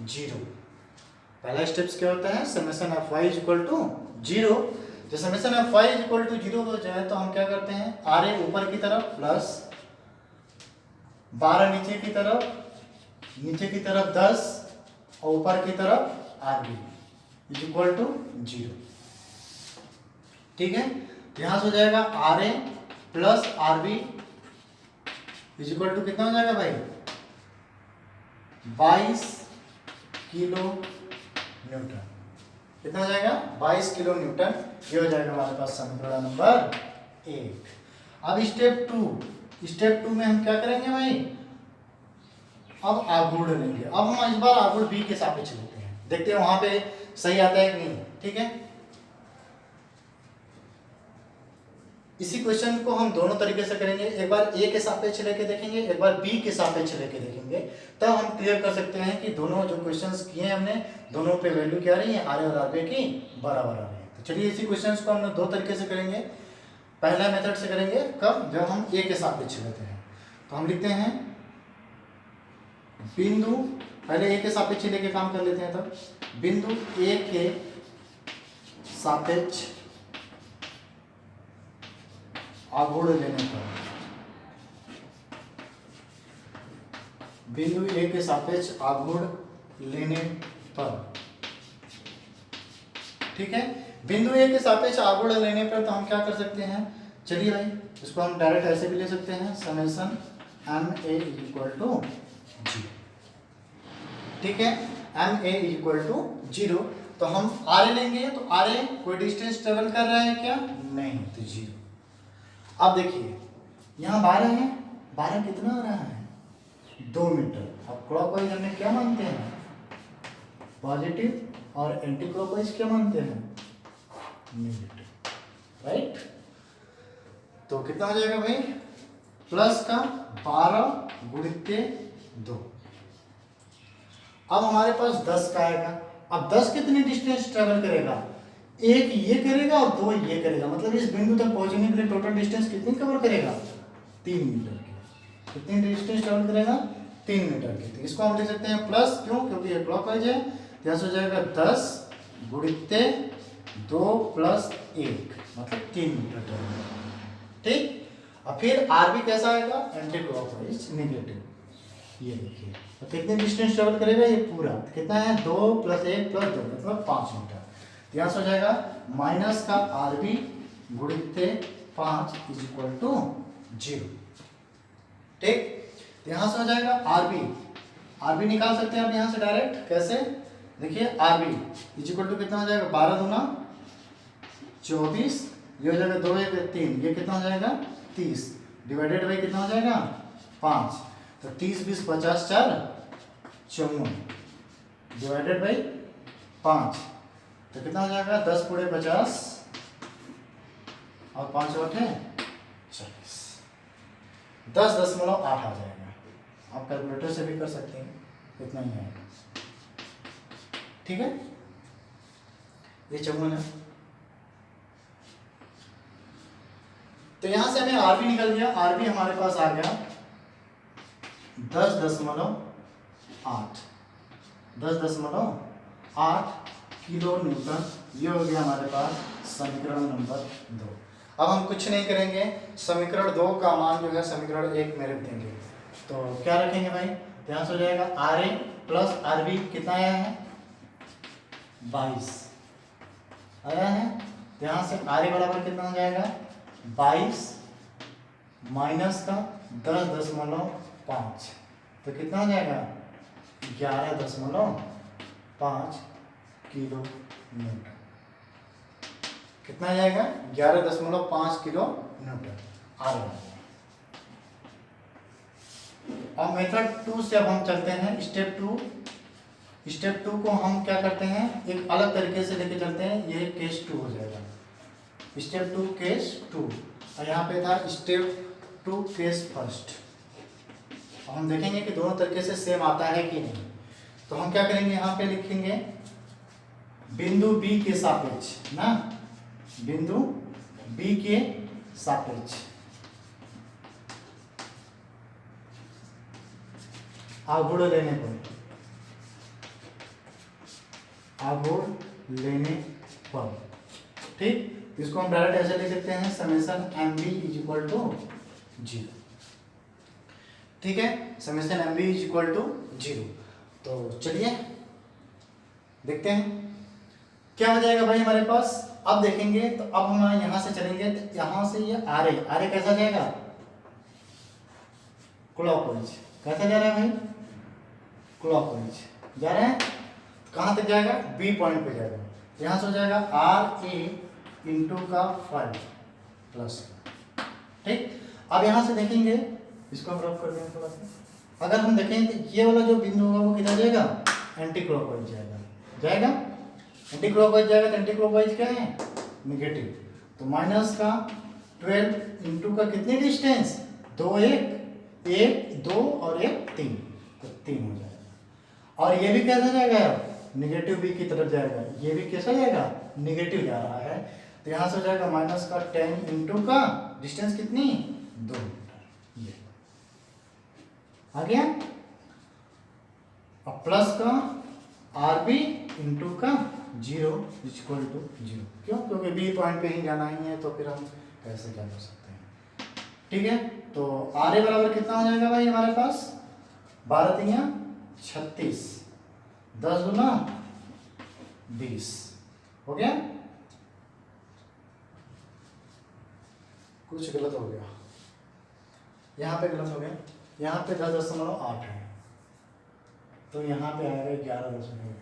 0। पहला स्टेप्स क्या होता है, summation F Y is equal to 0। जब summation F Y is equal to 0 हो जाए तो हम क्या करते हैं, आर ए ऊपर की तरफ प्लस 12 नीचे की तरफ 10 और ऊपर की तरफ R B is equal to 0। ठीक है, यहां से हो जाएगा R A plus R B is equal to कितना हो जाएगा भाई, 22 किलो न्यूटन। कितना हो जाएगा, 22 किलो न्यूटन। ये हो जाएगा हमारे पास समीकरण नंबर 1। अब स्टेप टू में हम क्या करेंगे भाई, अब आघूर्ण लेंगे। अब हम इस बार आघूर्ण बी के सापेक्ष लेते हैं, देखते हैं वहां पे सही आता है कि नहीं। ठीक है, इसी क्वेश्चन को हम दोनों तरीके से करेंगे, एक बार ए के सापेक्ष लेके देखेंगे, एक बार बी के सापेक्ष लेके देखेंगे, तब हम क्लियर कर सकते हैं कि दोनों जो क्वेश्चंस किए हमने, दोनों पे वैल्यू क्या रही है, आर ए और आर बी की बराबर आ रही है। तो चलिए इसी क्वेश्चंस को हम लोग दो तरीके से करेंगे। पहला मेथड से करेंगे कब, जब हम ए के सापेक्ष लेते हैं। तो हम लिखते हैं बिंदु, पहले ए के सापेक्ष लेके काम कर लेते हैं। तब बिंदु ए के सापेक्ष आघूर्ण लेने पर, बिंदु ए के सापेक्ष आघूर्ण लेने पर, ठीक है, बिंदु ए के सापेक्ष आघूर्ण लेने पर तो हम क्या कर सकते हैं, चलिए भाई इसको हम डायरेक्ट ऐसे भी ले सकते हैं, summation M A equal to 0। ठीक है, एम ए इक्वल टू 0। तो हम आर ए लेंगे, तो आर ए कोई डिस्टेंस ट्रेवल कर रहा है क्या, नहीं, तो 0। अब देखिए यहाँ 12 है, 12 कितना आ रहा है, 2 मीटर। अब क्लॉकवाइज हमें क्या मानते हैं, पॉजिटिव, और एंटी क्लॉकवाइज क्या मानते हैं, नेगेटिव, राइट। तो कितना हो जाएगा भाई, प्लस का 12 गुणित 2। अब हमारे पास 10 का आएगा। अब 10 कितनी डिस्टेंस ट्रेवल करेगा, एक ये करेगा और 2 ये करेगा, मतलब इस बिंदु तक पहुंचने के लिए टोटल डिस्टेंस कितनी कवर करेगा, 3 मीटर की। कितनी डिस्टेंस ट्रेवल करेगा, 3 मीटर की। तो इसको हम लिख सकते हैं प्लस, क्यों, क्योंकि ये क्लॉकवाइज है। यहाँ से हो जाएगा 10 गुणित 2 प्लस 1, मतलब 3 मीटर ट्रेवल। ठीक, और फिर आर भी कैसा आएगा, एंटी क्लॉकवाइज, नेगेटिव। ये देखिए तो कितनी डिस्टेंस ट्रेवल करेगा, ये पूरा कितना है, 2 + 1 + 2 मतलब 5 मीटर। यहाँ से हो जाएगा माइनस का आर बी गुणित 5 इज इक्वल टू 0। ठीक, यहाँ से हो जाएगा आर बी निकाल सकते हैं आप यहाँ से डायरेक्ट, कैसे, देखिए R B is equal to कितना हो जाएगा, 12 दूना 24, ये हो जाएगा 2 1 3, ये कितना हो जाएगा 30, डिवाइडेड बाई कितना हो जाएगा 5। तो 30 20 50 4 54 डिवाइडेड बाई 5, तो कितना हो जाएगा 10 पूरे 50 और 5 8 40, 10.8 आ जाएगा। आप कैलकुलेटर से भी कर सकते हैं, इतना ही आएगा। ठीक है, ये 54 है। तो यहां से हमें आर बी निकल गया, आर बी हमारे पास आ गया 10.8 10.8 किलो न्यूटन। ये हो गया हमारे पास समीकरण नंबर 2। अब हम कुछ नहीं करेंगे, समीकरण 2 का मान जो है समीकरण 1 में रख देंगे। तो क्या रखेंगे भाई, यहाँ से हो जाएगा R A plus R B कितना आया है 22 आया है। तो यहाँ से आर ए बराबर कितना हो जाएगा 22 माइनस का 10.5 तो कितना हो जाएगा 11.5 किलो न्यूटन। कितना आ जाएगा 11.5 किलो न्यूटन आ रहा है। और मेथड 2 से अब हम चलते हैं स्टेप 2। स्टेप 2 को हम क्या करते हैं, एक अलग तरीके से लेके चलते हैं। ये केस 2 हो जाएगा, स्टेप 2 केस 2, और यहाँ पे था स्टेप 2 केस फर्स्ट। हम देखेंगे कि दोनों तरीके से सेम आता है कि नहीं। तो हम क्या करेंगे, यहाँ पे लिखेंगे बिंदु बी के सापेक्ष ना, बिंदु बी के सापेक्ष आघूर्ण लेने पर, आघूर्ण लेने पर, ठीक। इसको हम डायरेक्ट ऐसे लिख सकते हैं summation M B is equal to 0, ठीक है, summation M B is equal to 0। तो चलिए देखते हैं क्या हो जाएगा भाई हमारे पास। अब देखेंगे तो अब हम यहां से चलेंगे, तो यहां से ये आर ए कैसा जाएगा क्लॉकवाइज, कैसा जा रहा है भाई क्लॉकवाइज जा रहा है। कहां तक जाएगा बी पॉइंट पे जाएगा। यहां से हो जाएगा आर ए इंटू का 5 प्लस, ठीक। अब यहां से देखेंगे, इसको हम रफ कर देंगे थोड़ा सा। अगर हम देखें तो ये वाला जो बिंदु होगा वो किधर जाएगा एंटी क्लॉकवाइज जाएगा एंटी क्लॉकवाइज जाएगा। तो एंटी क्लॉकवाइज क्या है नेगेटिव। तो माइनस का 12 इंटू का कितनी डिस्टेंस 2 1 1 2 और 1 3, तो 3 हो जाएगा। और ये भी कैसा जाएगा नेगेटिव बी की तरफ जाएगा, ये भी कैसा जाएगा नेगेटिव जा रहा है। तो यहाँ से हो जाएगा माइनस का 10 इंटू का डिस्टेंस कितनी 2 मीटर, ये आ गया। और प्लस का आर बी इंटू का 0 इक्वल टू 0, क्यों, क्योंकि बी पॉइंट पे ही जाना ही है, तो फिर हम कैसे क्या कर सकते हैं, ठीक है। तो आर ए बराबर कितना हो जाएगा भाई हमारे पास 12 तियां 36, 10 दूना 20 हो गया। कुछ गलत हो गया, यहाँ पे गलत हो गया, यहाँ पे 10.8 है, तो यहाँ पे आएगा 11.8,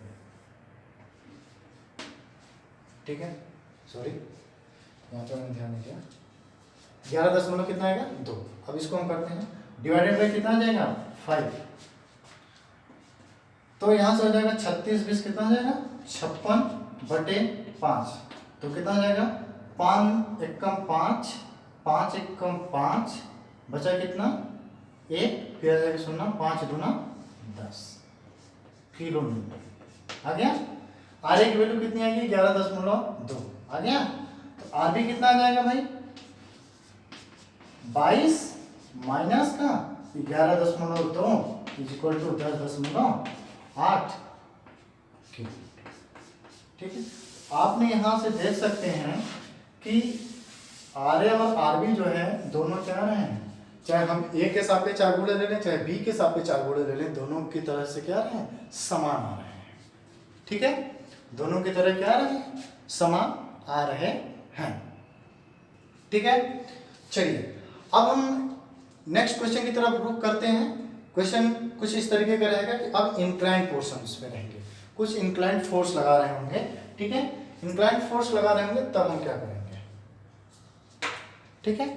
ठीक है, सॉरी यहाँ पे मैंने ध्यान नहीं दिया। 11 दशमलव कितना आएगा 2। अब इसको हम करते हैं डिवाइडेड बाई कितना आ जाएगा 5, तो यहाँ से हो जाएगा 36 20 कितना हो जाएगा 56/5, तो कितना हो जाएगा 5 एकम 5 5 एकम 5 बचा कितना 1, फिर आ जाएगा 0 5 दूना 10 किलो न्यूटन आ गया। आर ए की वैल्यू कितनी आएगी 11.2 आ गया। तो आर बी कितना आ जाएगा भाई 22 माइनस का 11.2 इज इक्वल टू 10.8 किलो, ठीक है। आपने यहां से देख सकते हैं कि आर ए और आर बी जो है दोनों क्या रहे हैं, चाहे हम ए के सापेक्ष आघूर्ण ले लें चाहे बी के सापेक्ष आघूर्ण ले लें, दोनों की तरह से क्या रहे हैं समान आ रहे हैं, ठीक है। दोनों की तरह क्या आ रहे हैं समान आ रहे हैं, ठीक है। चलिए अब हम नेक्स्ट क्वेश्चन की तरफ रुख करते हैं। क्वेश्चन कुछ इस तरीके का रहेगा कि अब इंक्लाइंड पोर्शंस में रहेंगे, कुछ इंक्लाइंड फोर्स लगा रहे होंगे, ठीक है। इंक्लाइंड फोर्स लगा रहे होंगे तब हम क्या करेंगे, ठीक है।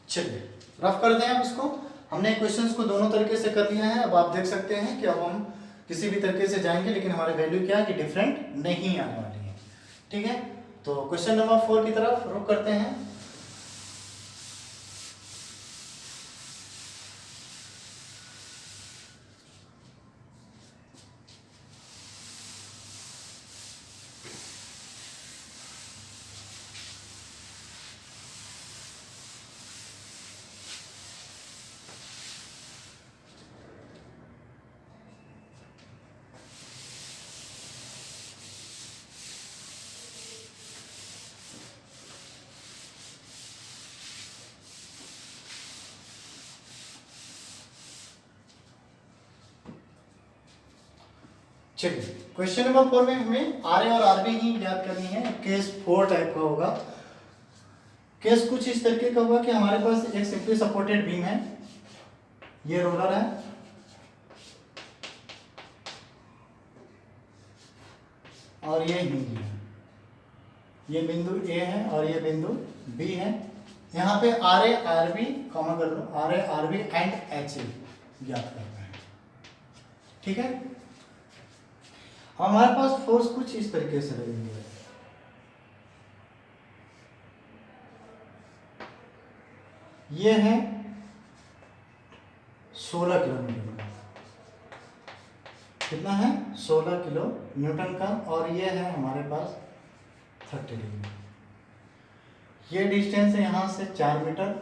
चलिए रफ करते हैं अब इसको। हमने क्वेश्चंस को दोनों तरीके से कर लिया है। अब आप देख सकते हैं कि अब हम किसी भी तरीके से जाएंगे लेकिन हमारी वैल्यू क्या है कि डिफरेंट नहीं आने वाली है, ठीक है। तो क्वेश्चन नंबर 4 की तरफ रुख करते हैं। चलिए क्वेश्चन नंबर 4 में हमें आर ए और आर बी ही ज्ञात करनी है। केस 4 टाइप का होगा। केस कुछ इस तरीके का होगा कि हमारे पास एक सिंपली सपोर्टेड बीम है, ये रोलर है, और ये हिंज है, ये बिंदु ए है और ये बिंदु बी है। यहाँ पे R A R B comma कर लो, R A R B and H A ज्ञात करना है। ठीक है, हमारे पास फोर्स कुछ इस तरीके से लगेंगे। ये है 16 किलोमीटर का, कितना है 16 किलो न्यूटन का, और ये है हमारे पास 30 डिग्री। ये डिस्टेंस है यहाँ से 4 मीटर,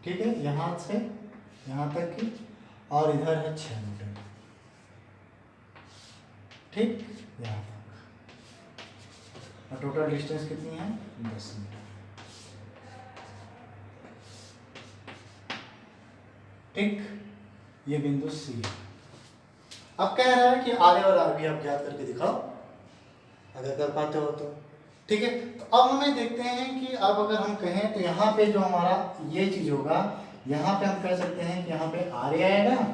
ठीक है, यहाँ से यहाँ तक की, और इधर है 6 मीटर, ठीक, यहाँ तक, और टोटल डिस्टेंस कितनी है 10 मीटर। ठीक, ये बिंदु सी है। अब कह रहा है कि आर ए और आर बी आप ज्ञात करके दिखाओ, अगर कर पाते हो तो। ठीक है, तो अब हमें देखते हैं कि अब अगर हम कहें तो यहाँ पे जो हमारा ये चीज होगा, यहाँ पे हम कह सकते हैं कि यहाँ पे आर ए आएगा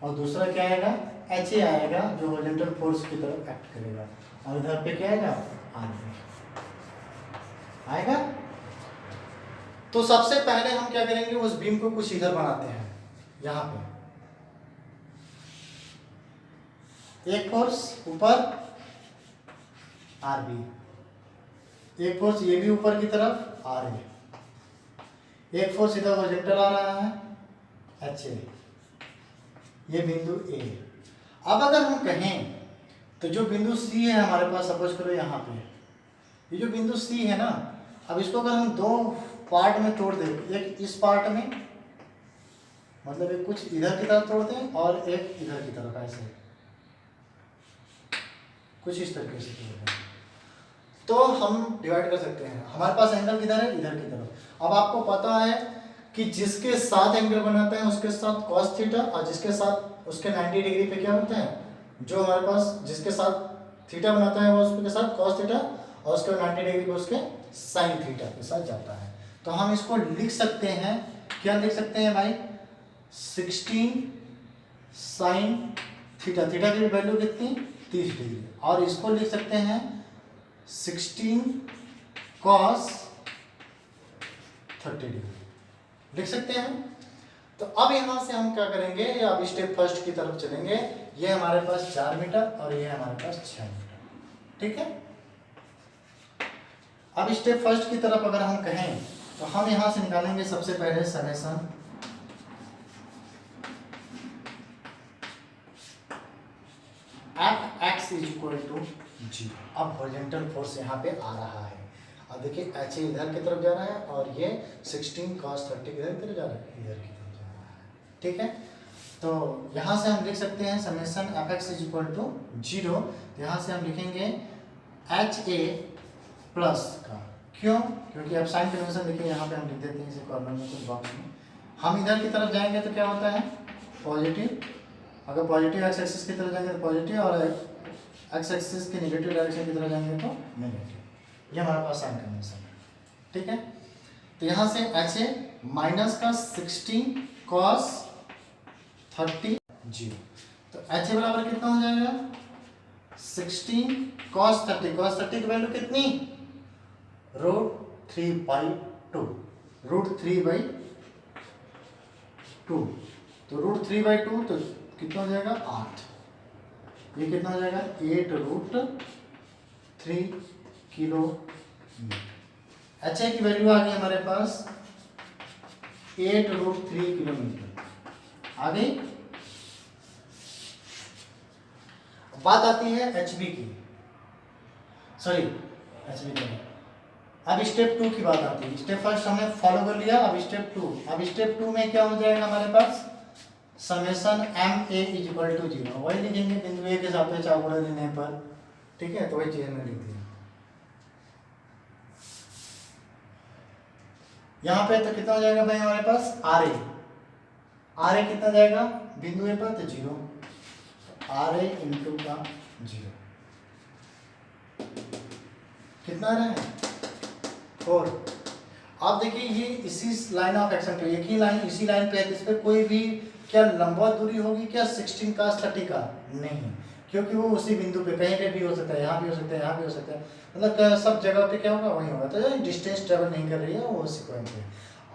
और दूसरा क्या आएगा एच ए आएगा, जो हॉरिजॉन्टल फोर्स की तरफ एक्ट करेगा, और इधर पे क्या आएगा आर बी आएगा। तो सबसे पहले हम क्या करेंगे, उस बीम को कुछ इधर बनाते हैं। यहाँ पे एक फोर्स ऊपर आर बी, एक फोर्स ये भी ऊपर की तरफ आर ए, एक फोर्स इधर हॉरिजॉन्टल आ रहा है एच ए, ये बिंदु ए। अब अगर हम कहें तो जो बिंदु सी है हमारे पास, सपोज करो यहाँ पे ये जो बिंदु सी है ना, अब इसको अगर हम दो पार्ट में तोड़ दें, एक इस पार्ट में, मतलब एक कुछ इधर की तरफ तोड़ दें और एक इधर की तरफ, ऐसे कुछ इस तरीके से तोड़ दें, तो हम डिवाइड कर सकते हैं। हमारे पास एंगल किधर है, इधर की तरफ। अब आपको पता है कि जिसके साथ एंगल बनाता है उसके साथ cos थीटा, और जिसके साथ उसके 90 डिग्री पे क्या होता है, जो हमारे पास जिसके साथ थीटा बनाता है वो उसके साथ cos थीटा, और उसके 90 डिग्री पे उसके sin थीटा के साथ जाता है। तो हम इसको लिख सकते हैं, क्या लिख सकते हैं भाई, 16 sin थीटा, थीटा की वैल्यू कितनी 30 डिग्री, और इसको लिख सकते हैं 16 cos 30 डिग्री लिख सकते हैं। तो अब यहां से हम क्या करेंगे, अब स्टेप फर्स्ट की तरफ चलेंगे। ये हमारे पास 4 मीटर और ये हमारे पास 6 मीटर, ठीक है। अब स्टेप फर्स्ट की तरफ अगर हम कहें तो हम यहां से निकालेंगे सबसे पहले summation F X is equal to G. अब हॉरिजॉन्टल फोर्स यहाँ पे आ रहा है, अब देखिए एच इधर की तरफ जा रहा है और ये 16 cos 30 इधर की तरफ जा रहा है, इधर की तरफ जा रहा है, ठीक है। तो यहाँ से हम लिख सकते हैं summation F X is equal to 0। यहाँ से हम लिखेंगे एच ए प्लस का, क्यों, क्योंकि अब साइन कन्वेंशन देखिए यहाँ पे हम लिख देते हैं इसे कॉर्नर में कुछ बॉक्स में। हम इधर की तरफ जाएंगे तो क्या होता है पॉजिटिव, अगर पॉजिटिव एक्स एक्सिस की तरफ जाएंगे तो पॉजिटिव, और एक्स एक्सिस के नेगेटिव डायरेक्शन की तरफ जाएंगे तो नेगेटिव। ये हमारे पास साइन कन्वेंशन है, ठीक है। तो यहाँ से एच ए माइनस का 16 cos 30 0, तो एच ए बराबर कितना हो जाएगा 16 cos 30, cos 30 की वैल्यू कितनी √3/2, √3/2, तो √3/2 तो कितना हो जाएगा 8, ये कितना हो जाएगा 8√3 किलोमीटर। एच ए की वैल्यू आ गई हमारे पास 8√3 किलोमीटर आ गई। बात आती है एचबी की, सॉरी एचबी की, अब स्टेप 2 की बात आती है। स्टेप फर्स्ट हमने फॉलो कर लिया, अब स्टेप 2। अब स्टेप 2 में क्या हो जाएगा हमारे पास summation M A is equal to 0, वही लिखेंगे बिंदु ए के सापेक्ष आवर्त देने पर, ठीक है। तो वही चीज में लिख दिया यहाँ पे। तो कितना हो जाएगा भाई हमारे पास आर ए कितना जाएगा बिंदु ए पर तो 0, आर ए इंटू का 0 कितना रहा है 4। आप देखिए ये इसी लाइन ऑफ एक्शन पे, एक ही लाइन इसी लाइन पे है, इस पर कोई भी क्या लंबा दूरी होगी क्या 16 का 30 का नहीं, क्योंकि वो उसी बिंदु पे कहीं पे भी हो सकता है, यहाँ भी हो सकता है, यहाँ भी हो सकता है, मतलब सब जगह पे क्या होगा वही होगा। तो डिस्टेंस ट्रेवल नहीं कर रही है वो उसी पॉइंट पे।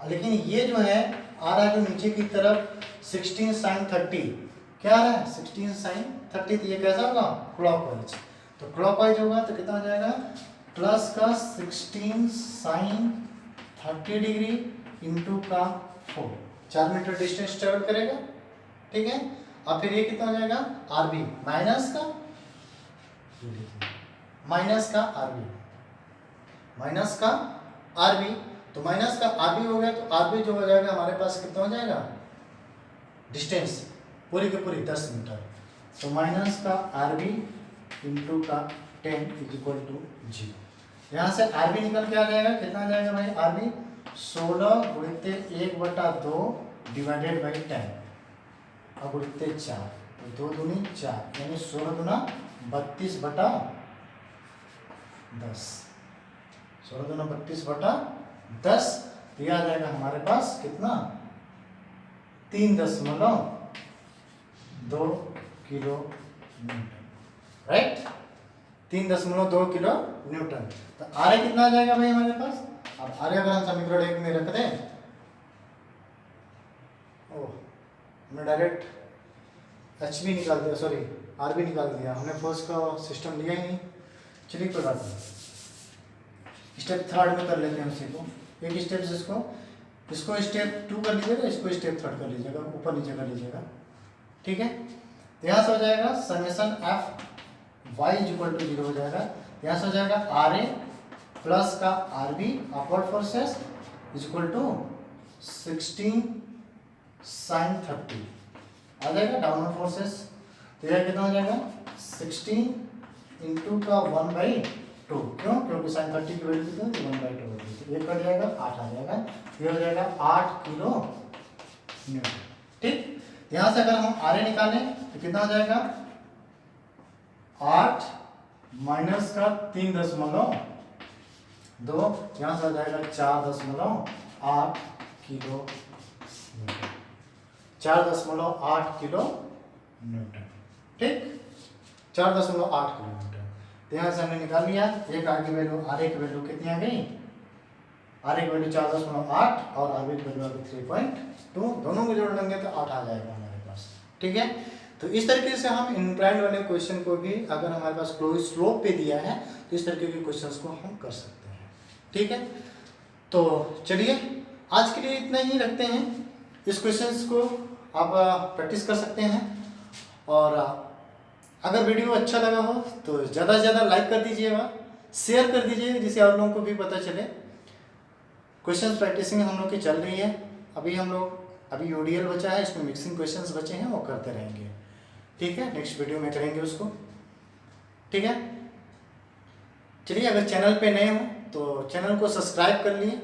लेकिन ये जो है आ रहा है जो नीचे की तरफ 16 sin 30 क्या आ रहा है 16 sin 30, तो ये कैसा होगा क्लॉकवाइज। तो क्लॉकवाइज होगा तो कितना हो जाएगा प्लस का 16 sin 30 डिग्री इंटू का 4, 4 मीटर डिस्टेंस ट्रेवल करेगा। ठीक है, और फिर ये कितना हो जाएगा आरबी माइनस का आरबी, माइनस का आरबी, तो माइनस का आरबी हो गया, तो आरबी जो हो जाएगा हमारे पास कितना हो जाएगा डिस्टेंस पूरी की पूरी 10 मीटर, तो माइनस का आरबी इंटू का 10 इज इक्वल टू 0। यहाँ से आरबी निकल के आ जाएगा, कितना आ जाएगा भाई आरबी 16 गुणित 1/2 डिवाइडेड बाई 10 और गुणित 4, तो 2 दूनी 4 यानी 16 दूना 32/10, 16 दूना 32/10, तो यह आ जाएगा हमारे पास कितना 3.2 kilo Newton, right 3.2 kilo Newton. तो आर कितना आ जाएगा भाई हमारे पास, अब आर अगर हम समीकरण 1 में रख दें, हमने डायरेक्ट एच बी निकाल दिया, सॉरी आर बी निकाल दिया, हमने फोर्स का सिस्टम लिया ही नहीं। चलिए कोई बात नहीं, स्टेप 3 में कर लेते हैं उसी को, एक स्टेप से इसको स्टेप 2 कर लीजिएगा, इसको स्टेप 3 कर लीजिएगा, ऊपर नीचे कर लीजिएगा। ठीक है, तो यहाँ से हो जाएगा summation F Y is equal to 0 हो जाएगा, यहाँ से हो जाएगा आर ए प्लस का R B upward forces is equal to 16 sin 30 आ जाएगा डाउनवर्ड फोर्सेस, तो यह कितना हो जाएगा 16 इंटू का 1/2, क्यों क्योंकि sin 30 की वैल्यू कितनी है 1/2 होगी, तो ये कट जाएगा 8 आ जाएगा, ये हो जाएगा 8 किलो न्यूटन। ठीक, यहाँ से अगर हम आर ए निकालें तो कितना हो जाएगा 8 माइनस का 3.2, यहाँ से हो जाएगा 4.8 किलो न्यूटन, 4.8 किलो न्यूटन। ठीक, 4.8 किलो न्यूटन, तो यहाँ से हमने निकाल लिया एक आर की वैल्यू, आर ए की वैल्यू कितनी आ गई, आर ए की वैल्यू 4.8 और आर बी की वैल्यू आ गई 3.2, दोनों को जोड़ लेंगे तो 8 आ जाएगा हमारे पास। ठीक है, तो इस तरीके से हम इंक्लाइंड वाले क्वेश्चन को भी अगर हमारे पास क्लोज स्लोप पे दिया है तो इस तरीके के क्वेश्चंस को हम कर सकते हैं। ठीक है, तो चलिए आज के लिए इतना ही रखते हैं, इस क्वेश्चंस को आप प्रैक्टिस कर सकते हैं, और अगर वीडियो अच्छा लगा हो तो ज़्यादा से ज़्यादा लाइक कर दीजिएगा, शेयर कर दीजिएगा, जिससे और लोगों को भी पता चले। क्वेश्चंस प्रैक्टिसिंग हम लोग की चल रही है, अभी ओडीएल बचा है, इसमें मिक्सिंग क्वेश्चंस बचे हैं, वो करते रहेंगे। ठीक है, नेक्स्ट वीडियो में करेंगे उसको। ठीक है, चलिए अगर चैनल पे नए हो तो चैनल को सब्सक्राइब कर लिए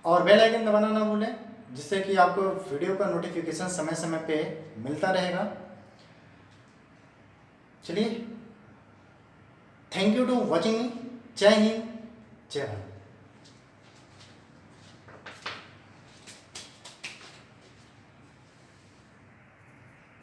और बेल आइकन दबाना ना भूलें, जिससे कि आपको वीडियो का नोटिफिकेशन समय समय पे मिलता रहेगा। चलिए, thank you to watching me, जय हिंद जय भारत।